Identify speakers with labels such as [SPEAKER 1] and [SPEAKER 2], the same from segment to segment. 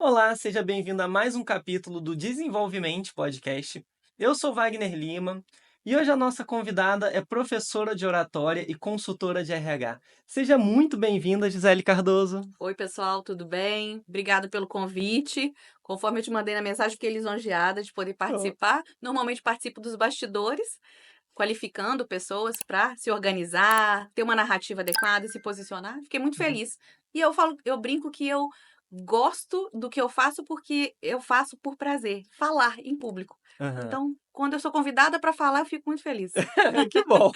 [SPEAKER 1] Olá, seja bem-vindo a mais um capítulo do Desenvolvimento Podcast. Eu sou Wagner Lima e hoje a nossa convidada é professora de oratória e consultora de RH. Seja muito bem-vinda, Gisele Cardoso.
[SPEAKER 2] Oi, pessoal, tudo bem? Obrigada pelo convite. Conforme eu te mandei na mensagem, fiquei lisonjeada de poder
[SPEAKER 1] Oh,
[SPEAKER 2] participar. Normalmente participo dos bastidores, qualificando pessoas para se organizar, ter uma narrativa adequada e se posicionar. Fiquei muito
[SPEAKER 1] uhum,
[SPEAKER 2] feliz. E eu brinco que eu gosto do que eu faço porque eu faço por prazer, falar em público.
[SPEAKER 1] aham.
[SPEAKER 2] Então, quando eu sou convidada para falar, eu fico muito feliz.
[SPEAKER 1] Que bom!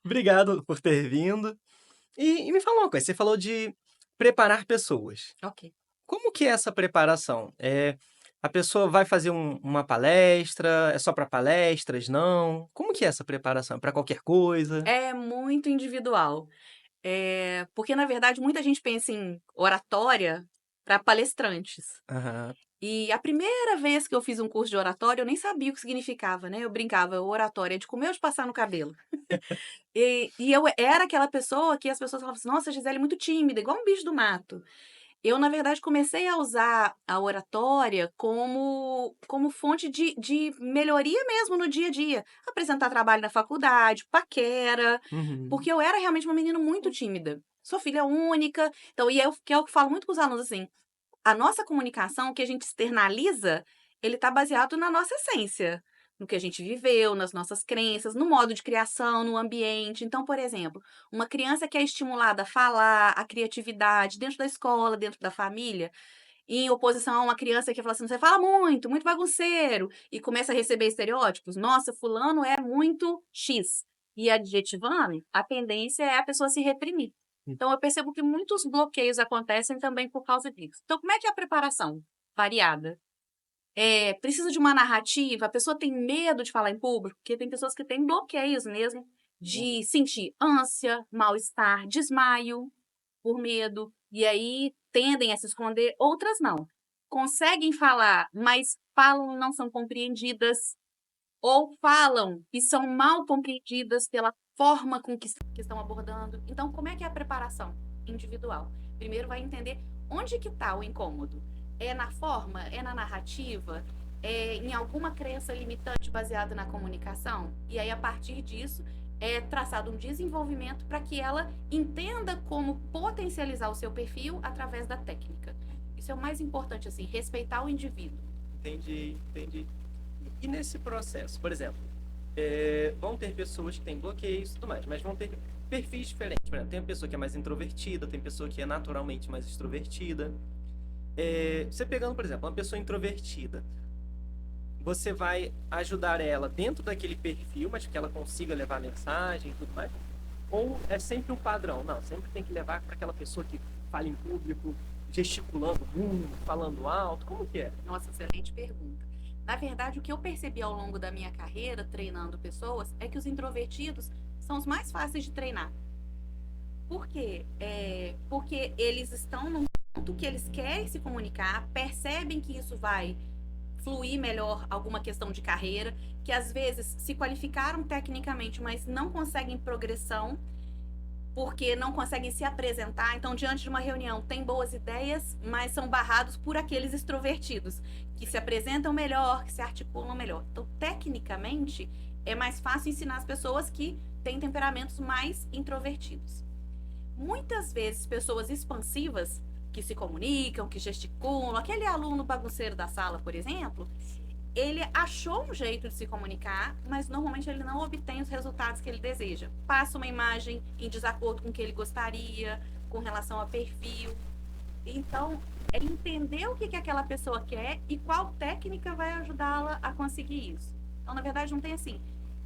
[SPEAKER 1] Obrigado por ter vindo. E me fala uma coisa, você falou de preparar pessoas.
[SPEAKER 2] Ok.
[SPEAKER 1] Como que é essa preparação? A pessoa vai fazer uma palestra? É só para palestras? Não? Como que é essa preparação? Para qualquer coisa?
[SPEAKER 2] É muito individual. Porque, na verdade, muita gente pensa em oratória para palestrantes.
[SPEAKER 1] Aham.
[SPEAKER 2] E a primeira vez que eu fiz um curso de oratória, eu nem sabia o que significava, né? Eu brincava, oratória é de comer ou de passar no cabelo. E eu era aquela pessoa que as pessoas falavam assim, nossa, a Gisele é muito tímida, igual um bicho do mato. Eu, na verdade, comecei a usar a oratória como fonte de melhoria mesmo no dia a dia. Apresentar trabalho na faculdade, paquera,
[SPEAKER 1] Uhum.
[SPEAKER 2] porque eu era realmente uma menina muito tímida. Sou filha única, então, que é o que eu falo muito com os alunos, assim, a nossa comunicação, o que a gente externaliza, ele está baseado na nossa essência, no que a gente viveu, nas nossas crenças, no modo de criação, no ambiente. Então, por exemplo, uma criança que é estimulada a falar, a criatividade dentro da escola, dentro da família, em oposição a uma criança que fala assim, você fala muito, muito bagunceiro, e começa a receber estereótipos. Nossa, fulano é muito X. E adjetivando, a tendência é a pessoa se reprimir. Então, eu percebo que muitos bloqueios acontecem também por causa disso. Então, como é que é a preparação? Variada. Precisa de uma narrativa, a pessoa tem medo de falar em público, porque tem pessoas que têm bloqueios mesmo de sentir ânsia, mal-estar, desmaio por medo, e aí tendem a se esconder, outras não. Conseguem falar, mas falam e não são compreendidas, ou falam e são mal compreendidas pela forma com que estão abordando. Então, como é que é a preparação individual? Primeiro vai entender onde que está o incômodo. É na forma? É na narrativa? É em alguma crença limitante baseada na comunicação? E aí, a partir disso, é traçado um desenvolvimento para que ela entenda como potencializar o seu perfil através da técnica. Isso é o mais importante, assim, respeitar o indivíduo.
[SPEAKER 1] Entendi, entendi. E nesse processo, por exemplo, vão ter pessoas que têm bloqueios e tudo mais, mas vão ter perfis diferentes. Por exemplo, tem a pessoa que é mais introvertida, tem pessoa que é naturalmente mais extrovertida. Você pegando, por exemplo, uma pessoa introvertida, você vai ajudar ela dentro daquele perfil, mas que ela consiga levar a mensagem e tudo mais? Ou é sempre um padrão? Não, sempre tem que levar para aquela pessoa que fala em público, gesticulando muito, falando alto. Como que é?
[SPEAKER 2] Nossa, excelente pergunta. Na verdade, o que eu percebi ao longo da minha carreira treinando pessoas é que os introvertidos são os mais fáceis de treinar. Por quê? Porque eles estão num ponto que eles querem se comunicar, percebem que isso vai fluir melhor alguma questão de carreira, que às vezes se qualificaram tecnicamente, mas não conseguem progressão porque não conseguem se apresentar. Então, diante de uma reunião, têm boas ideias, mas são barrados por aqueles extrovertidos, que se apresentam melhor, que se articulam melhor. Então, tecnicamente, é mais fácil ensinar as pessoas que têm temperamentos mais introvertidos. Muitas vezes, pessoas expansivas, que se comunicam, que gesticulam, aquele aluno bagunceiro da sala, por exemplo, ele achou um jeito de se comunicar, mas normalmente ele não obtém os resultados que ele deseja. Passa uma imagem em desacordo com o que ele gostaria, com relação a perfil. Então, é entender o que aquela pessoa quer e qual técnica vai ajudá-la a conseguir isso. Então, na verdade, não tem assim.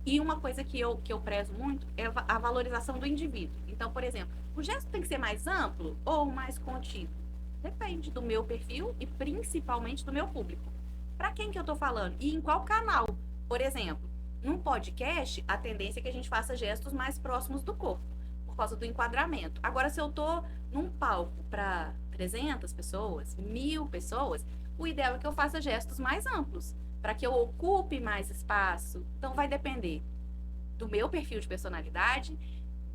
[SPEAKER 2] E uma coisa que eu prezo muito é a valorização do indivíduo. Então, por exemplo, o gesto tem que ser mais amplo ou mais contido? Depende do meu perfil e principalmente do meu público. Para quem que eu tô falando? E em qual canal? Por exemplo, num podcast, a tendência é que a gente faça gestos mais próximos do corpo, por causa do enquadramento. Agora, se eu tô num palco para 300 pessoas, 1000 pessoas, o ideal é que eu faça gestos mais amplos, para que eu ocupe mais espaço. Então, vai depender do meu perfil de personalidade,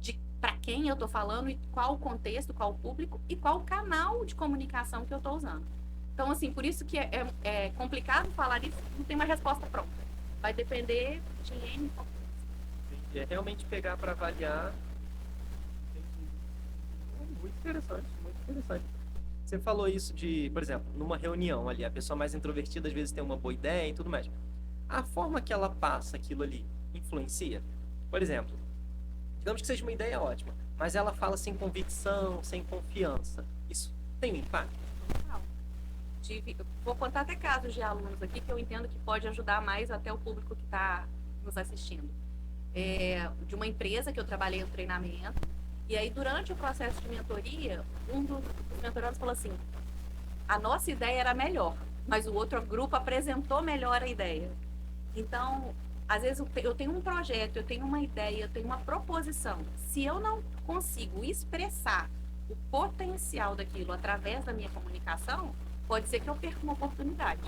[SPEAKER 2] de para quem eu tô falando e qual o contexto, qual o público e qual o canal de comunicação que eu tô usando. Então, assim, por isso que é complicado falar isso, não tem uma resposta pronta. Vai depender de N fatores.
[SPEAKER 1] É realmente pegar para avaliar. Muito interessante, muito interessante. Você falou isso de, por exemplo, numa reunião ali, a pessoa mais introvertida às vezes tem uma boa ideia e tudo mais. A forma que ela passa aquilo ali influencia? Por exemplo, digamos que seja uma ideia ótima, mas ela fala sem convicção, sem confiança. Isso tem um impacto?
[SPEAKER 2] Não. Vou contar até casos de alunos aqui que eu entendo que pode ajudar mais até o público que está nos assistindo. De uma empresa que eu trabalhei no treinamento, e aí durante o processo de mentoria, um dos mentorandos falou assim, a nossa ideia era melhor, mas o outro grupo apresentou melhor a ideia. Então, às vezes eu tenho um projeto, eu tenho uma ideia, eu tenho uma proposição. Se eu não consigo expressar o potencial daquilo através da minha comunicação, pode ser que eu perca uma oportunidade.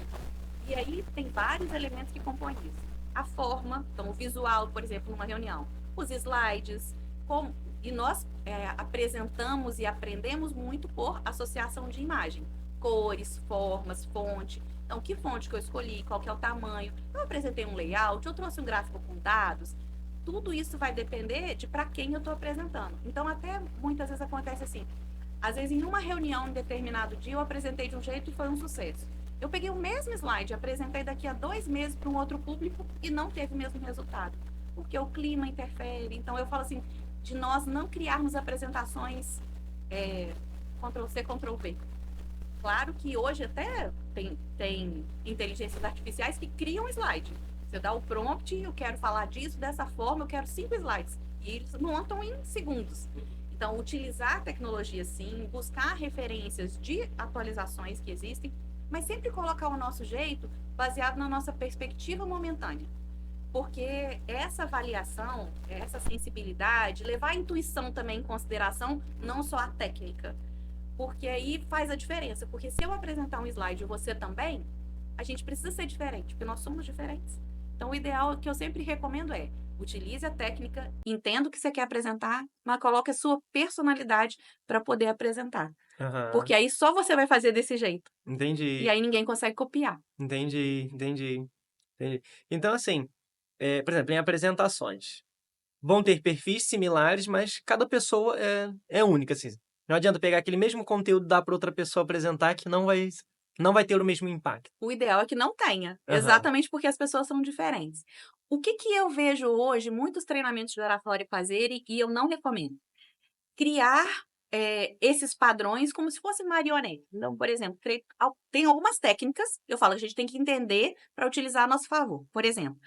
[SPEAKER 2] E aí tem vários elementos que compõem isso. A forma, então o visual, por exemplo, numa reunião, os slides, e nós apresentamos e aprendemos muito por associação de imagem, cores, formas, fonte. Então, que fonte que eu escolhi, qual que é o tamanho, eu apresentei um layout, eu trouxe um gráfico com dados, tudo isso vai depender de para quem eu estou apresentando. Então, até muitas vezes acontece assim, às vezes em uma reunião, em determinado dia, eu apresentei de um jeito e foi um sucesso. Eu peguei o mesmo slide, apresentei daqui a 2 meses para um outro público e não teve o mesmo resultado. Porque o clima interfere. Então, eu falo assim, de nós não criarmos apresentações Ctrl-C, Ctrl-V. Claro que hoje até tem inteligências artificiais que criam slide. Você dá o prompt, eu quero falar disso, dessa forma, eu quero 5 slides. E eles montam em segundos. Então, utilizar a tecnologia sim, buscar referências de atualizações que existem, mas sempre colocar o nosso jeito baseado na nossa perspectiva momentânea. Porque essa avaliação, essa sensibilidade, levar a intuição também em consideração, não só a técnica. Porque aí faz a diferença. Porque se eu apresentar um slide e você também, a gente precisa ser diferente, porque nós somos diferentes. Então, o ideal que eu sempre recomendo é utilize a técnica, entenda o que você quer apresentar, mas coloque a sua personalidade para poder apresentar.
[SPEAKER 1] Aham.
[SPEAKER 2] Porque aí só você vai fazer desse jeito. E
[SPEAKER 1] Entendi,
[SPEAKER 2] aí ninguém consegue copiar.
[SPEAKER 1] entendi. Então, assim, por exemplo, em apresentações, vão ter perfis similares, mas cada pessoa é única, assim. Não adianta pegar aquele mesmo conteúdo e dar para outra pessoa apresentar que não vai ter o mesmo impacto.
[SPEAKER 2] O ideal é que não tenha,
[SPEAKER 1] Aham.
[SPEAKER 2] exatamente porque as pessoas são diferentes. O que eu vejo hoje, muitos treinamentos de oratória fazerem, e eu não recomendo? Criar esses padrões como se fosse marionete. Então, por exemplo, tem algumas técnicas, eu falo, que a gente tem que entender para utilizar a nosso favor. Por exemplo,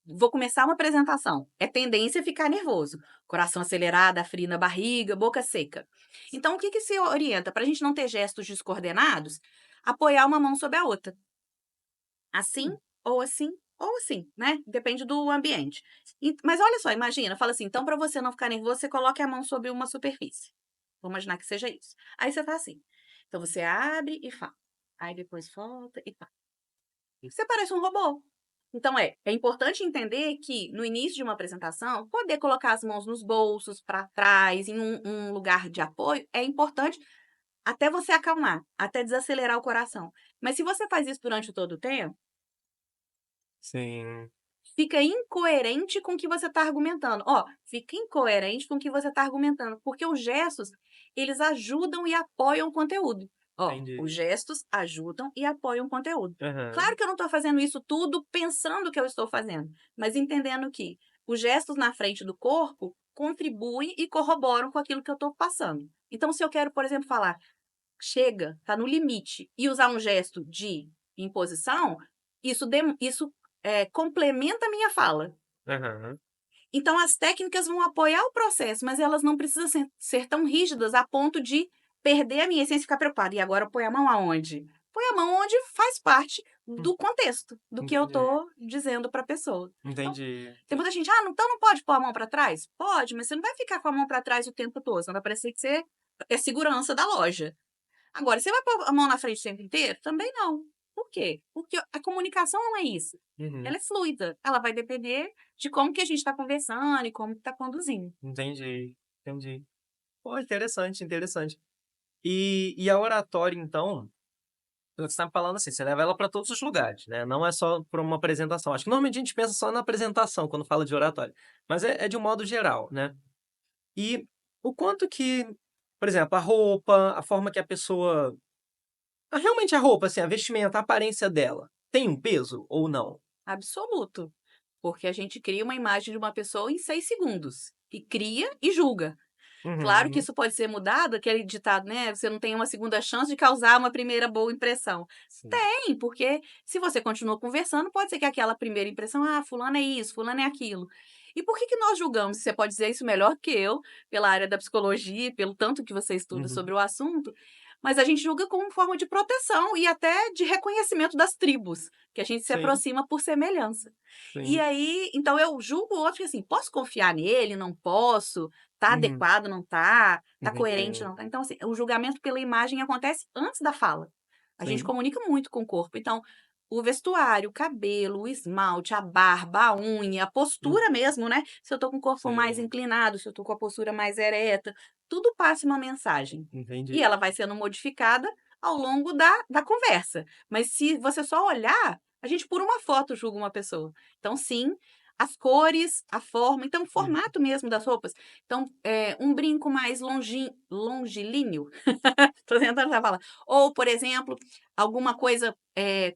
[SPEAKER 2] vou começar uma apresentação. É tendência a ficar nervoso. Coração acelerado, frio na barriga, boca seca. Então, o que se orienta? Para a gente não ter gestos descoordenados, apoiar uma mão sobre a outra. Assim, ou assim, ou assim, né? Depende do ambiente. Mas olha só, imagina, fala assim, então para você não ficar nervoso, você coloque a mão sobre uma superfície. Vou imaginar que seja isso. Aí você tá assim. Então você abre e fala. Aí depois volta e fala. Você parece um robô. Então é importante entender que no início de uma apresentação, poder colocar as mãos nos bolsos, para trás, em um lugar de apoio, é importante até você acalmar, até desacelerar o coração. Mas se você faz isso durante todo o tempo,
[SPEAKER 1] Sim.
[SPEAKER 2] fica incoerente com o que você está argumentando. Ó, fica incoerente com o que você está argumentando, porque os gestos, eles ajudam e apoiam o conteúdo. Ó, os
[SPEAKER 1] Entendi.
[SPEAKER 2] gestos ajudam e apoiam o conteúdo.
[SPEAKER 1] Aham.
[SPEAKER 2] Claro que eu não estou fazendo isso tudo pensando que eu estou fazendo, mas entendendo que os gestos na frente do corpo contribuem e corroboram com aquilo que eu estou passando. Então, se eu quero, por exemplo, falar, chega, está no limite, e usar um gesto de imposição, isso complementa a minha fala.
[SPEAKER 1] Aham.
[SPEAKER 2] Então, as técnicas vão apoiar o processo, mas elas não precisam ser tão rígidas a ponto de perder a minha essência e ficar preocupada. E agora põe a mão aonde? Põe a mão onde faz parte do contexto, do que eu
[SPEAKER 1] Entendi.
[SPEAKER 2] estou dizendo para a pessoa. Então,
[SPEAKER 1] Entendi.
[SPEAKER 2] tem muita gente, então não pode pôr a mão para trás? Pode, mas você não vai ficar com a mão para trás o tempo todo, senão vai parecer que você é segurança da loja. Agora, você vai pôr a mão na frente o tempo inteiro? Também não. Por quê? Porque a comunicação não é isso.
[SPEAKER 1] Uhum.
[SPEAKER 2] Ela é fluida. Ela vai depender de como que a gente está conversando e como está conduzindo.
[SPEAKER 1] Entendi. Pô, interessante. E a oratória, então, você tá falando assim, você leva ela para todos os lugares, né? Não é só para uma apresentação. Acho que normalmente a gente pensa só na apresentação quando fala de oratória, mas é de um modo geral, né? E o quanto que, por exemplo, a roupa, a forma que a pessoa. Realmente a roupa, assim, a vestimenta, a aparência dela, tem um peso ou não?
[SPEAKER 2] Absoluto. Porque a gente cria uma imagem de uma pessoa em 6 segundos. E cria e julga. Claro que
[SPEAKER 1] Uhum.
[SPEAKER 2] isso pode ser mudado, aquele ditado, né? Você não tem uma segunda chance de causar uma primeira boa impressão.
[SPEAKER 1] Sim.
[SPEAKER 2] Tem, porque se você continua conversando, pode ser que aquela primeira impressão, fulano é isso, fulano é aquilo. E por que nós julgamos? Você pode dizer isso melhor que eu, pela área da psicologia, pelo tanto que você estuda
[SPEAKER 1] Uhum.
[SPEAKER 2] sobre o assunto, mas a gente julga como forma de proteção e até de reconhecimento das tribos, que a gente se
[SPEAKER 1] Sim,
[SPEAKER 2] aproxima por semelhança. E
[SPEAKER 1] sim.
[SPEAKER 2] aí, então eu julgo o outro que assim, posso confiar nele, não posso? Tá
[SPEAKER 1] Uhum.
[SPEAKER 2] adequado, não tá? Tá coerente,
[SPEAKER 1] Entendi.
[SPEAKER 2] não tá? Então, assim, o julgamento pela imagem acontece antes da fala. A gente
[SPEAKER 1] Sim.
[SPEAKER 2] comunica muito com o corpo. Então, o vestuário, o cabelo, o esmalte, a barba, a unha, a
[SPEAKER 1] Hum,
[SPEAKER 2] postura mesmo, né? Se eu tô com o corpo mais
[SPEAKER 1] sim.
[SPEAKER 2] inclinado, se eu tô com a postura mais ereta, tudo passa uma mensagem. E
[SPEAKER 1] Entendi.
[SPEAKER 2] ela vai sendo modificada ao longo da conversa. Mas se você só olhar, a gente por uma foto julga uma pessoa. Então, sim, as cores, a forma, então o
[SPEAKER 1] Uhum.
[SPEAKER 2] formato mesmo das roupas. Então, um brinco mais longilíneo, tô tentando falar. Ou, por exemplo, alguma coisa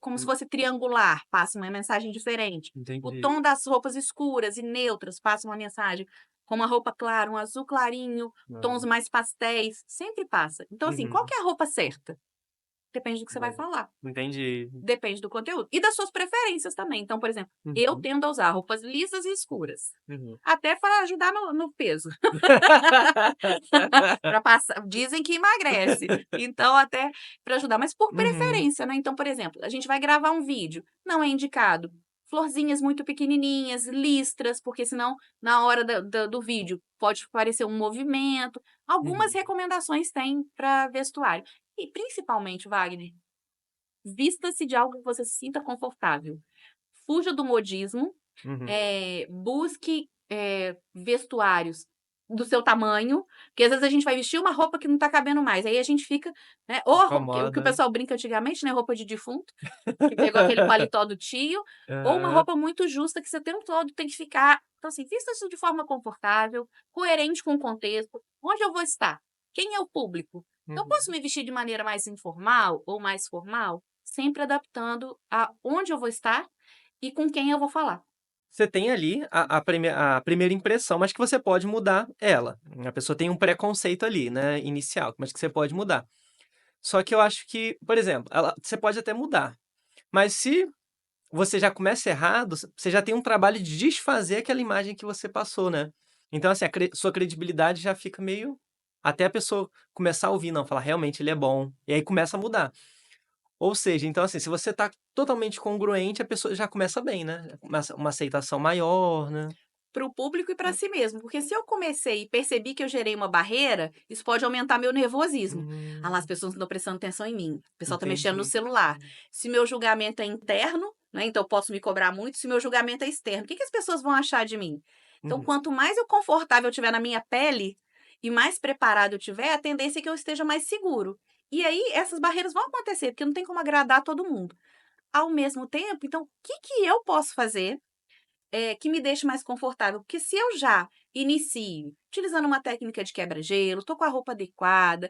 [SPEAKER 2] como se
[SPEAKER 1] Hum,
[SPEAKER 2] fosse triangular, passa uma mensagem diferente. O
[SPEAKER 1] entendi.
[SPEAKER 2] tom das roupas escuras e neutras passa uma mensagem. Como a roupa clara, um azul clarinho, tons
[SPEAKER 1] Não.
[SPEAKER 2] mais pastéis, sempre passa. Então, assim, qual
[SPEAKER 1] Uhum.
[SPEAKER 2] que é a roupa certa? Depende do que você vai
[SPEAKER 1] Bom,
[SPEAKER 2] falar.
[SPEAKER 1] entendi.
[SPEAKER 2] Depende do conteúdo. E das suas preferências também. Então, por exemplo, eu
[SPEAKER 1] Uhum.
[SPEAKER 2] tendo a usar roupas lisas e escuras.
[SPEAKER 1] Uhum.
[SPEAKER 2] Até para ajudar no peso. Para passar. Dizem que emagrece. Então, até para ajudar. Mas por
[SPEAKER 1] Uhum.
[SPEAKER 2] preferência, né? Então, por exemplo, a gente vai gravar um vídeo. Não é indicado florzinhas muito pequenininhas, listras, porque senão, na hora do vídeo, pode parecer um movimento. Algumas
[SPEAKER 1] Uhum.
[SPEAKER 2] recomendações tem para vestuário. E principalmente, Wagner, vista-se de algo que você se sinta confortável. Fuja do modismo,
[SPEAKER 1] Uhum.
[SPEAKER 2] busque, vestuários do seu tamanho, porque às vezes a gente vai vestir uma roupa que não tá cabendo mais, aí a gente fica, né, ou a roupa o que o
[SPEAKER 1] Incomoda.
[SPEAKER 2] pessoal brinca antigamente, né, roupa de defunto, que pegou aquele paletó do tio, ou uma
[SPEAKER 1] Aham.
[SPEAKER 2] roupa muito justa que você o tempo todo tem que ficar então assim, vista-se de forma confortável, coerente com o contexto, onde eu vou estar, quem é o público. Eu posso
[SPEAKER 1] Uhum.
[SPEAKER 2] me vestir de maneira mais informal ou mais formal, sempre adaptando a onde eu vou estar e com quem eu vou falar.
[SPEAKER 1] Você tem ali a primeira impressão, mas que você pode mudar ela. A pessoa tem um preconceito ali, né, inicial, mas que você pode mudar. Só que eu acho que, por exemplo, você pode até mudar, mas se você já começa errado, você já tem um trabalho de desfazer aquela imagem que você passou, né? Então, assim, sua credibilidade já fica meio. Até a pessoa começar a ouvir, não, falar, realmente ele é bom. E aí começa a mudar. Ou seja, então, assim, se você tá totalmente congruente, a pessoa já começa bem, né? Já começa uma aceitação maior, né?
[SPEAKER 2] Para o público e para si mesmo, porque se eu comecei e percebi que eu gerei uma barreira, isso pode aumentar meu nervosismo. Ah lá, as
[SPEAKER 1] Hum,
[SPEAKER 2] pessoas não estão prestando atenção em mim, o pessoal está mexendo no
[SPEAKER 1] entendi.
[SPEAKER 2] celular. Se meu julgamento é interno, né, então eu posso me cobrar muito, se meu julgamento é externo, o que as pessoas vão achar de mim? Então,
[SPEAKER 1] Uhum,
[SPEAKER 2] quanto mais eu confortável eu estiver na minha pele e mais preparado eu tiver, a tendência é que eu esteja mais seguro. E aí, essas barreiras vão acontecer, porque não tem como agradar todo mundo. Ao mesmo tempo, então, o que eu posso fazer que me deixe mais confortável, porque se eu já inicio utilizando uma técnica de quebra-gelo, tô com a roupa adequada,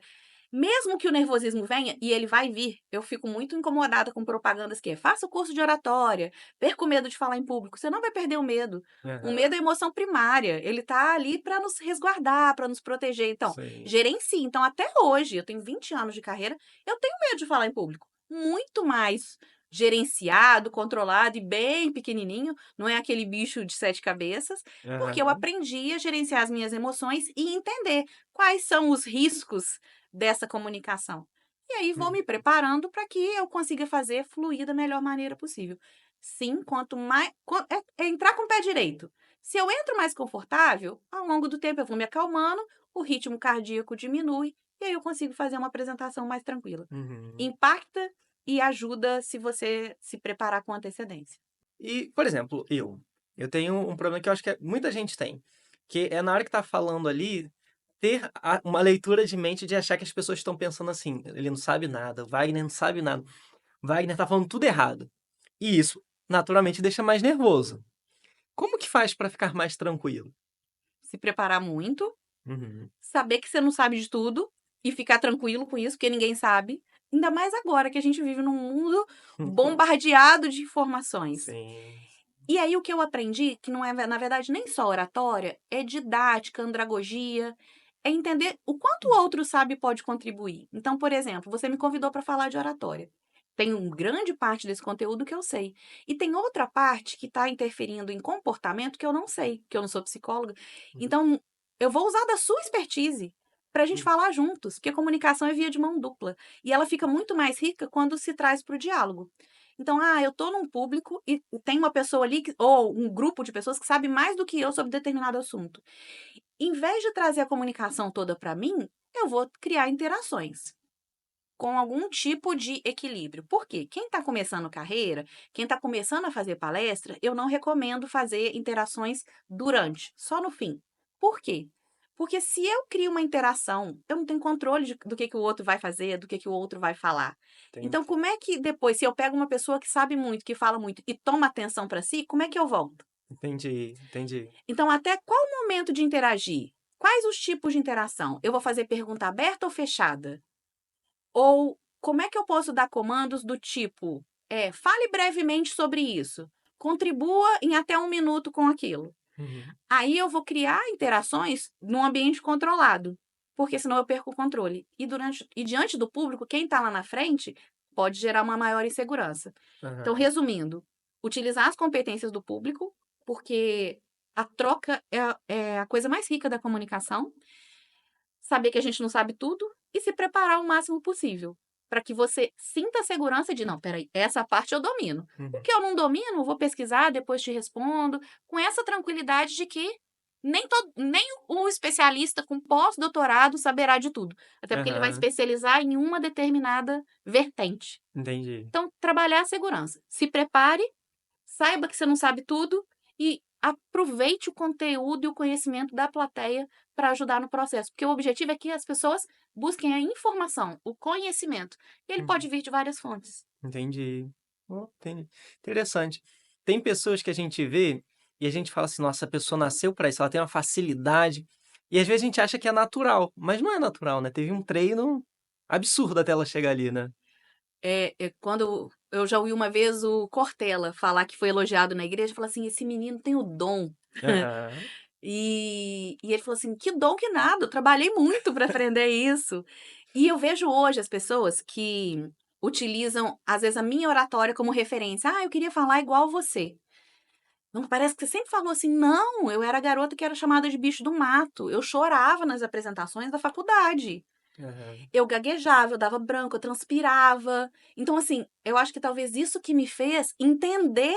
[SPEAKER 2] mesmo que o nervosismo venha, e ele vai vir, eu fico muito incomodada com propagandas que é faça o curso de oratória, perca o medo de falar em público. Você não vai perder o medo. O
[SPEAKER 1] aham,
[SPEAKER 2] medo é a emoção primária, ele tá ali para nos resguardar, para nos proteger. Então,
[SPEAKER 1] sim.
[SPEAKER 2] gerencie. Então, até hoje, eu tenho 20 anos de carreira, eu tenho medo de falar em público. Muito mais gerenciado, controlado e bem pequenininho, não é aquele bicho de 7 cabeças, porque eu
[SPEAKER 1] Aham,
[SPEAKER 2] aprendi a gerenciar as minhas emoções e entender quais são os riscos dessa comunicação. E aí vou
[SPEAKER 1] hum,
[SPEAKER 2] me preparando para que eu consiga fazer fluir da melhor maneira possível. Sim, quanto mais é entrar com o pé direito. Se eu entro mais confortável, ao longo do tempo eu vou me acalmando, o ritmo cardíaco diminui e aí eu consigo fazer uma apresentação mais tranquila.
[SPEAKER 1] uhum.
[SPEAKER 2] Impacta e ajuda se você se preparar com antecedência.
[SPEAKER 1] E, por exemplo, eu tenho um problema que eu acho que muita gente tem, que é na hora que tá falando ali, ter uma leitura de mente de achar que as pessoas estão pensando assim, ele não sabe nada, o Wagner não sabe nada. Wagner tá falando tudo errado. E isso, naturalmente, deixa mais nervoso. Como que faz para ficar mais tranquilo?
[SPEAKER 2] Se preparar muito,
[SPEAKER 1] Uhum.
[SPEAKER 2] saber que você não sabe de tudo e ficar tranquilo com isso, porque ninguém sabe. Ainda mais agora que a gente vive num mundo bombardeado de informações.
[SPEAKER 1] Sim.
[SPEAKER 2] E aí o que eu aprendi, que não é, na verdade, nem só oratória, é didática, andragogia, é entender o quanto o outro sabe e pode contribuir. Então, por exemplo, você me convidou para falar de oratória. Tem uma grande parte desse conteúdo que eu sei. E tem outra parte que está interferindo em comportamento que eu não sei, que eu não sou psicóloga. Então, eu vou usar da sua expertise para a gente falar juntos, porque a comunicação é via de mão dupla. E ela fica muito mais rica quando se traz para o diálogo. Então, eu tô num público e tem uma pessoa ali, ou um grupo de pessoas que sabe mais do que eu sobre determinado assunto. Em vez de trazer a comunicação toda para mim, eu vou criar interações com algum tipo de equilíbrio. Por quê? Quem está começando carreira, quem está começando a fazer palestra, eu não recomendo fazer interações durante, só no fim. Por quê? Porque se eu crio uma interação, eu não tenho controle do que o outro vai fazer, do que o outro vai falar.
[SPEAKER 1] Entendi.
[SPEAKER 2] Então, como é que depois, se eu pego uma pessoa que sabe muito, que fala muito e toma atenção para si, como é que eu volto?
[SPEAKER 1] Entendi.
[SPEAKER 2] Então, até qual momento de interagir? Quais os tipos de interação? Eu vou fazer pergunta aberta ou fechada? Ou como é que eu posso dar comandos do tipo, fale brevemente sobre isso, contribua em até 1 minuto com aquilo.
[SPEAKER 1] Uhum.
[SPEAKER 2] Aí eu vou criar interações num ambiente controlado, porque senão eu perco o controle. E diante do público, quem está lá na frente pode gerar uma maior insegurança. Então,
[SPEAKER 1] Aham.
[SPEAKER 2] resumindo, utilizar as competências do público, porque a troca é a coisa mais rica da comunicação. Saber que a gente não sabe tudo e se preparar o máximo possível, para que você sinta a segurança de: "Não, espera aí, essa parte eu domino. O
[SPEAKER 1] Uhum.
[SPEAKER 2] que eu não domino, eu vou pesquisar, depois te respondo", com essa tranquilidade de que nem o especialista com pós-doutorado saberá de tudo, até porque ele vai
[SPEAKER 1] Aham.
[SPEAKER 2] especializar em uma determinada vertente.
[SPEAKER 1] Entendi.
[SPEAKER 2] Então, trabalhar a segurança. Se prepare, saiba que você não sabe tudo e aproveite o conteúdo e o conhecimento da plateia para ajudar no processo, porque o objetivo é que as pessoas busquem a informação, o conhecimento. E ele pode
[SPEAKER 1] Uhum.
[SPEAKER 2] vir de várias fontes.
[SPEAKER 1] Entendi. Entendi. Interessante. Tem pessoas que a gente vê e a gente fala assim: "Nossa, a pessoa nasceu para isso, ela tem uma facilidade", e às vezes a gente acha que é natural, mas não é natural, né, teve um treino absurdo até ela chegar ali, né.
[SPEAKER 2] Quando eu já ouvi uma vez o Cortella falar que foi elogiado na igreja, falar assim: esse menino tem o dom.
[SPEAKER 1] Aham.
[SPEAKER 2] E ele falou assim: que dom que nada, eu trabalhei muito para aprender isso. E eu vejo hoje as pessoas que utilizam, às vezes, a minha oratória como referência. Eu queria falar igual você. Não, parece que você sempre falou assim. Não, eu era a garota que era chamada de bicho do mato. Eu chorava nas apresentações da faculdade.
[SPEAKER 1] Aham.
[SPEAKER 2] Eu gaguejava, eu dava branco, eu transpirava. Então, assim, eu acho que talvez isso que me fez entender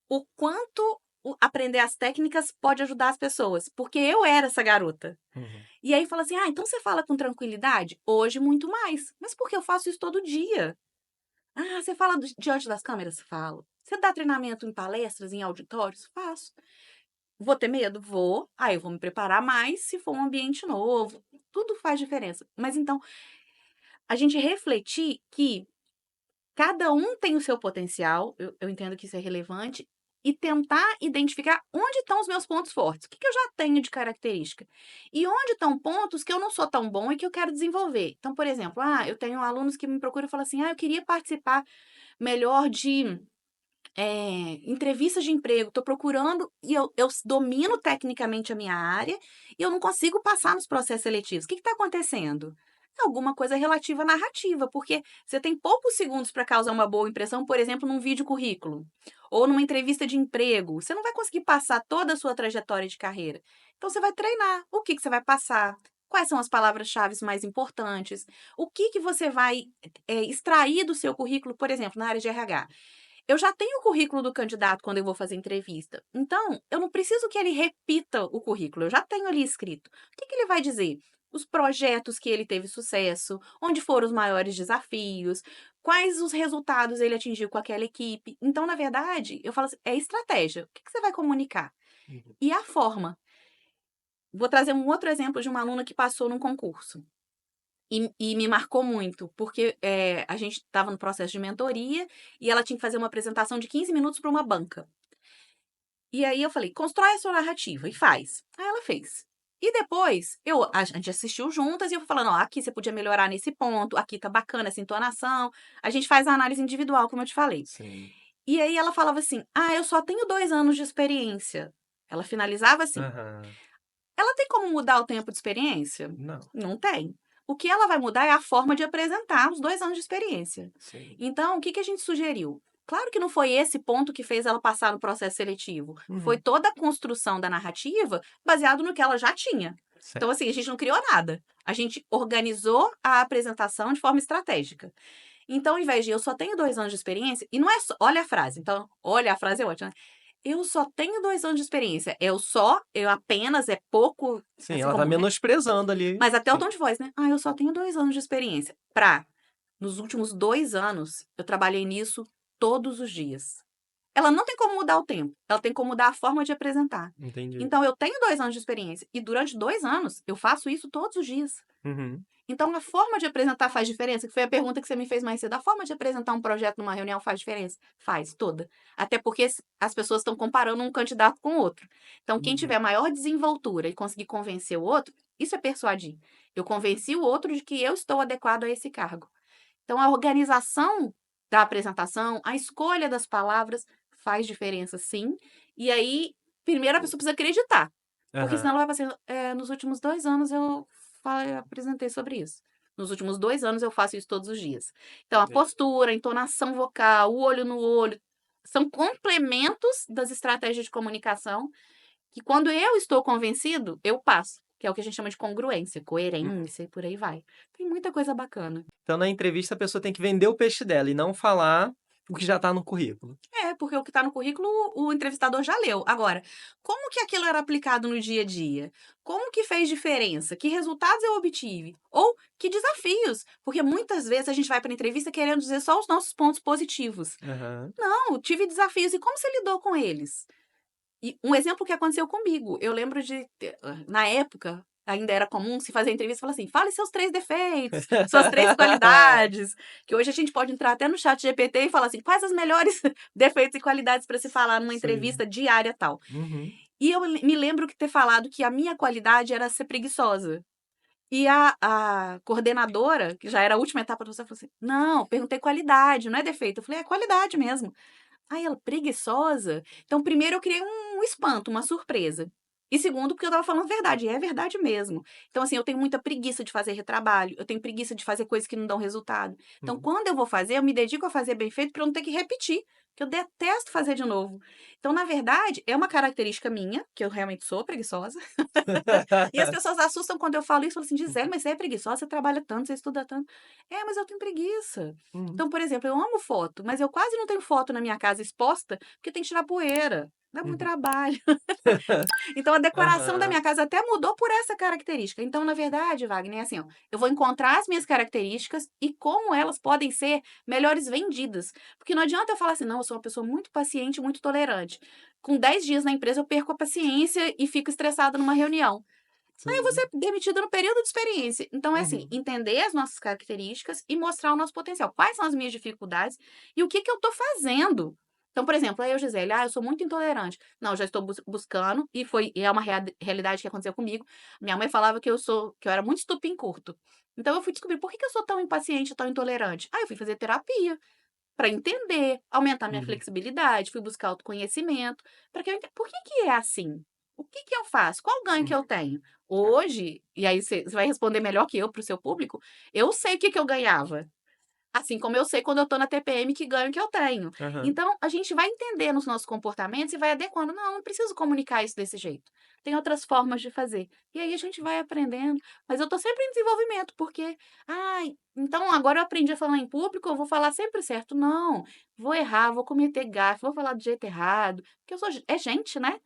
[SPEAKER 2] o quanto aprender as técnicas pode ajudar as pessoas, porque eu era essa garota.
[SPEAKER 1] Uhum.
[SPEAKER 2] E aí fala assim: então você fala com tranquilidade? Hoje, muito mais. Mas porque eu faço isso todo dia. Você fala diante das câmeras? Falo. Você dá treinamento em palestras, em auditórios? Faço. Vou ter medo? Vou. Aí eu vou me preparar mais se for um ambiente novo. Tudo faz diferença. Mas então, a gente refletir que cada um tem o seu potencial, eu entendo que isso é relevante, e tentar identificar onde estão os meus pontos fortes. O que eu já tenho de característica? E onde estão pontos que eu não sou tão bom e que eu quero desenvolver. Então, por exemplo, eu tenho alunos que me procuram e falam assim: eu queria participar melhor de entrevistas de emprego. Estou procurando e eu domino tecnicamente a minha área e eu não consigo passar nos processos seletivos. O que está acontecendo? É alguma coisa relativa à narrativa, porque você tem poucos segundos para causar uma boa impressão, por exemplo, num vídeo currículo ou numa entrevista de emprego. Você não vai conseguir passar toda a sua trajetória de carreira. Então, você vai treinar. O que você vai passar? Quais são as palavras-chave mais importantes? O que você vai extrair do seu currículo, por exemplo, na área de RH? Eu já tenho o currículo do candidato quando eu vou fazer entrevista. Então, eu não preciso que ele repita o currículo, eu já tenho ali escrito. O que ele vai dizer? Os projetos que ele teve sucesso, onde foram os maiores desafios, quais os resultados ele atingiu com aquela equipe. Então, na verdade, eu falo assim, é estratégia. O que você vai comunicar?
[SPEAKER 1] Uhum.
[SPEAKER 2] E a forma. Vou trazer um outro exemplo de uma aluna que passou num concurso. E me marcou muito, porque a gente estava no processo de mentoria e ela tinha que fazer uma apresentação de 15 minutos para uma banca. E aí eu falei, constrói a sua narrativa e faz. Aí ela fez. E depois, a gente assistiu juntas e eu fui falando, ó, aqui você podia melhorar nesse ponto, aqui tá bacana essa entonação. A gente faz a análise individual, como eu te falei.
[SPEAKER 1] Sim.
[SPEAKER 2] E aí ela falava assim, eu só tenho 2 anos de experiência. Ela finalizava assim.
[SPEAKER 1] Aham.
[SPEAKER 2] Ela tem como mudar o tempo de experiência?
[SPEAKER 1] Não.
[SPEAKER 2] Não tem. O que ela vai mudar é a forma de apresentar os 2 anos de experiência.
[SPEAKER 1] Sim.
[SPEAKER 2] Então, o que a gente sugeriu? Claro que não foi esse ponto que fez ela passar no processo seletivo. Foi
[SPEAKER 1] Uhum.
[SPEAKER 2] toda a construção da narrativa baseado no que ela já tinha. Então,
[SPEAKER 1] Certo.
[SPEAKER 2] assim, a gente não criou nada. A gente organizou a apresentação de forma estratégica. Então, ao invés de eu só tenho 2 anos de experiência, e não é só. Olha a frase. Então, olha, a frase é ótima, né? Eu só tenho 2 anos de experiência. Eu apenas, é pouco,
[SPEAKER 1] Sim,
[SPEAKER 2] assim
[SPEAKER 1] ela tá
[SPEAKER 2] como, né?
[SPEAKER 1] menosprezando ali.
[SPEAKER 2] Mas até o
[SPEAKER 1] Sim.
[SPEAKER 2] tom de voz, né? Eu só tenho 2 anos de experiência. Nos últimos 2 anos, eu trabalhei nisso todos os dias. Ela não tem como mudar o tempo, ela tem como mudar a forma de apresentar.
[SPEAKER 1] Entendi.
[SPEAKER 2] Então, eu tenho 2 anos de experiência e durante 2 anos eu faço isso todos os dias.
[SPEAKER 1] Uhum.
[SPEAKER 2] Então, a forma de apresentar faz diferença? Que foi a pergunta que você me fez mais cedo. A forma de apresentar um projeto numa reunião faz diferença? Faz, toda. Até porque as pessoas estão comparando um candidato com o outro. Então, quem
[SPEAKER 1] Uhum.
[SPEAKER 2] tiver maior desenvoltura e conseguir convencer o outro, isso é persuadir. Eu convenci o outro de que eu estou adequado a esse cargo. Então, a organização da apresentação, a escolha das palavras faz diferença, sim. E aí, primeiro a pessoa precisa acreditar. Porque senão
[SPEAKER 1] Aham.
[SPEAKER 2] ela vai fazer, nos últimos 2 anos eu apresentei sobre isso. Nos últimos 2 anos eu faço isso todos os dias. Então, a postura, a entonação vocal, o olho no olho, são complementos das estratégias de comunicação que quando eu estou convencido, eu passo. Que é o que a gente chama de congruência, coerência e por aí vai. Tem muita coisa bacana.
[SPEAKER 1] Então, na entrevista, a pessoa tem que vender o peixe dela e não falar o que já tá no currículo.
[SPEAKER 2] Porque o que está no currículo o entrevistador já leu. Agora, como que aquilo era aplicado no dia a dia? Como que fez diferença? Que resultados eu obtive? Ou que desafios? Porque muitas vezes a gente vai para a entrevista querendo dizer só os nossos pontos positivos.
[SPEAKER 1] Aham.
[SPEAKER 2] Não, tive desafios. E como você lidou com eles? E um exemplo que aconteceu comigo, eu lembro na época, ainda era comum se fazer entrevista e falar assim: fale seus 3 defeitos, suas 3 qualidades. Que hoje a gente pode entrar até no chat GPT e falar assim: quais os melhores defeitos e qualidades para se falar numa
[SPEAKER 1] Sim.
[SPEAKER 2] entrevista diária tal.
[SPEAKER 1] Uhum.
[SPEAKER 2] E eu me lembro que ter falado que a minha qualidade era ser preguiçosa. E a coordenadora, que já era a última etapa do processo, falou assim: não, perguntei qualidade, não é defeito. Eu falei: é qualidade mesmo. Aí ela, preguiçosa? Então, primeiro eu criei um espanto, uma surpresa. E segundo, porque eu estava falando verdade, e é verdade mesmo. Então, assim, eu tenho muita preguiça de fazer retrabalho, eu tenho preguiça de fazer coisas que não dão resultado. Então,
[SPEAKER 1] Uhum.
[SPEAKER 2] quando eu vou fazer, eu me dedico a fazer bem feito para eu não ter que repetir, que eu detesto fazer de novo. Então, na verdade, é uma característica minha, que eu realmente sou preguiçosa. E as pessoas assustam quando eu falo isso, falam assim, Gisele, mas você é preguiçosa, você trabalha tanto, você estuda tanto. Mas eu tenho preguiça.
[SPEAKER 1] Uhum.
[SPEAKER 2] Então, por exemplo, eu amo foto, mas eu quase não tenho foto na minha casa exposta, porque tem que tirar poeira. Dá muito
[SPEAKER 1] Uhum.
[SPEAKER 2] trabalho. Então, a decoração da
[SPEAKER 1] Aham.
[SPEAKER 2] minha casa até mudou por essa característica. Então, na verdade, Wagner, é assim, ó, eu vou encontrar as minhas características e como elas podem ser melhores vendidas. Porque não adianta eu falar assim, não, eu sou uma pessoa muito paciente, muito tolerante. Com 10 dias na empresa, eu perco a paciência e fico estressada numa reunião. Aí eu vou
[SPEAKER 1] Sim.
[SPEAKER 2] ser demitida no período de experiência. Então, é assim,
[SPEAKER 1] Uhum.
[SPEAKER 2] entender as nossas características e mostrar o nosso potencial. Quais são as minhas dificuldades e o que que eu tô fazendo. Então, por exemplo, aí eu, Gisele, eu sou muito intolerante. Não, já estou buscando, e é uma realidade que aconteceu comigo. Minha mãe falava que eu era muito estupim curto. Então, eu fui descobrir por que que eu sou tão impaciente, tão intolerante. Aí eu fui fazer terapia para entender, aumentar minha
[SPEAKER 1] Uhum.
[SPEAKER 2] flexibilidade, fui buscar autoconhecimento, para que eu entenda por que que é assim? O que que eu faço? Qual o ganho que
[SPEAKER 1] Uhum.
[SPEAKER 2] eu tenho? Hoje, e aí você vai responder melhor que eu para o seu público, eu sei o que que eu ganhava. Assim como eu sei quando eu tô na TPM que ganho que eu tenho.
[SPEAKER 1] Aham.
[SPEAKER 2] Então, a gente vai entendendo os nossos comportamentos e vai adequando. Não preciso comunicar isso desse jeito. Tem outras formas de fazer. E aí a gente vai aprendendo. Mas eu tô sempre em desenvolvimento, porque, então agora eu aprendi a falar em público, eu vou falar sempre certo. Não, vou errar, vou cometer gafe, vou falar do jeito errado. Porque é gente, né?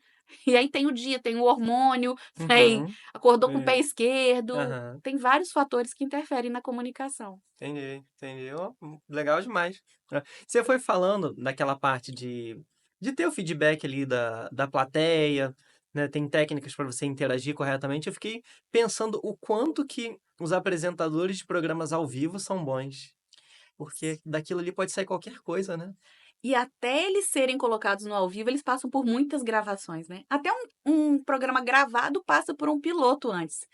[SPEAKER 2] E aí tem o dia, tem o hormônio, tem
[SPEAKER 1] Uhum.
[SPEAKER 2] acordou com o pé
[SPEAKER 1] Sim.
[SPEAKER 2] esquerdo.
[SPEAKER 1] Aham.
[SPEAKER 2] Tem vários fatores que interferem na comunicação.
[SPEAKER 1] Entendi, entendi. Ó, legal demais. Você foi falando daquela parte de ter o feedback ali da plateia, né, tem técnicas para você interagir corretamente. Eu fiquei pensando o quanto que os apresentadores de programas ao vivo são bons, porque daquilo ali pode sair qualquer coisa, né?
[SPEAKER 2] E até eles serem colocados no ao vivo, eles passam por muitas gravações, né? Até um programa gravado passa por um piloto antes.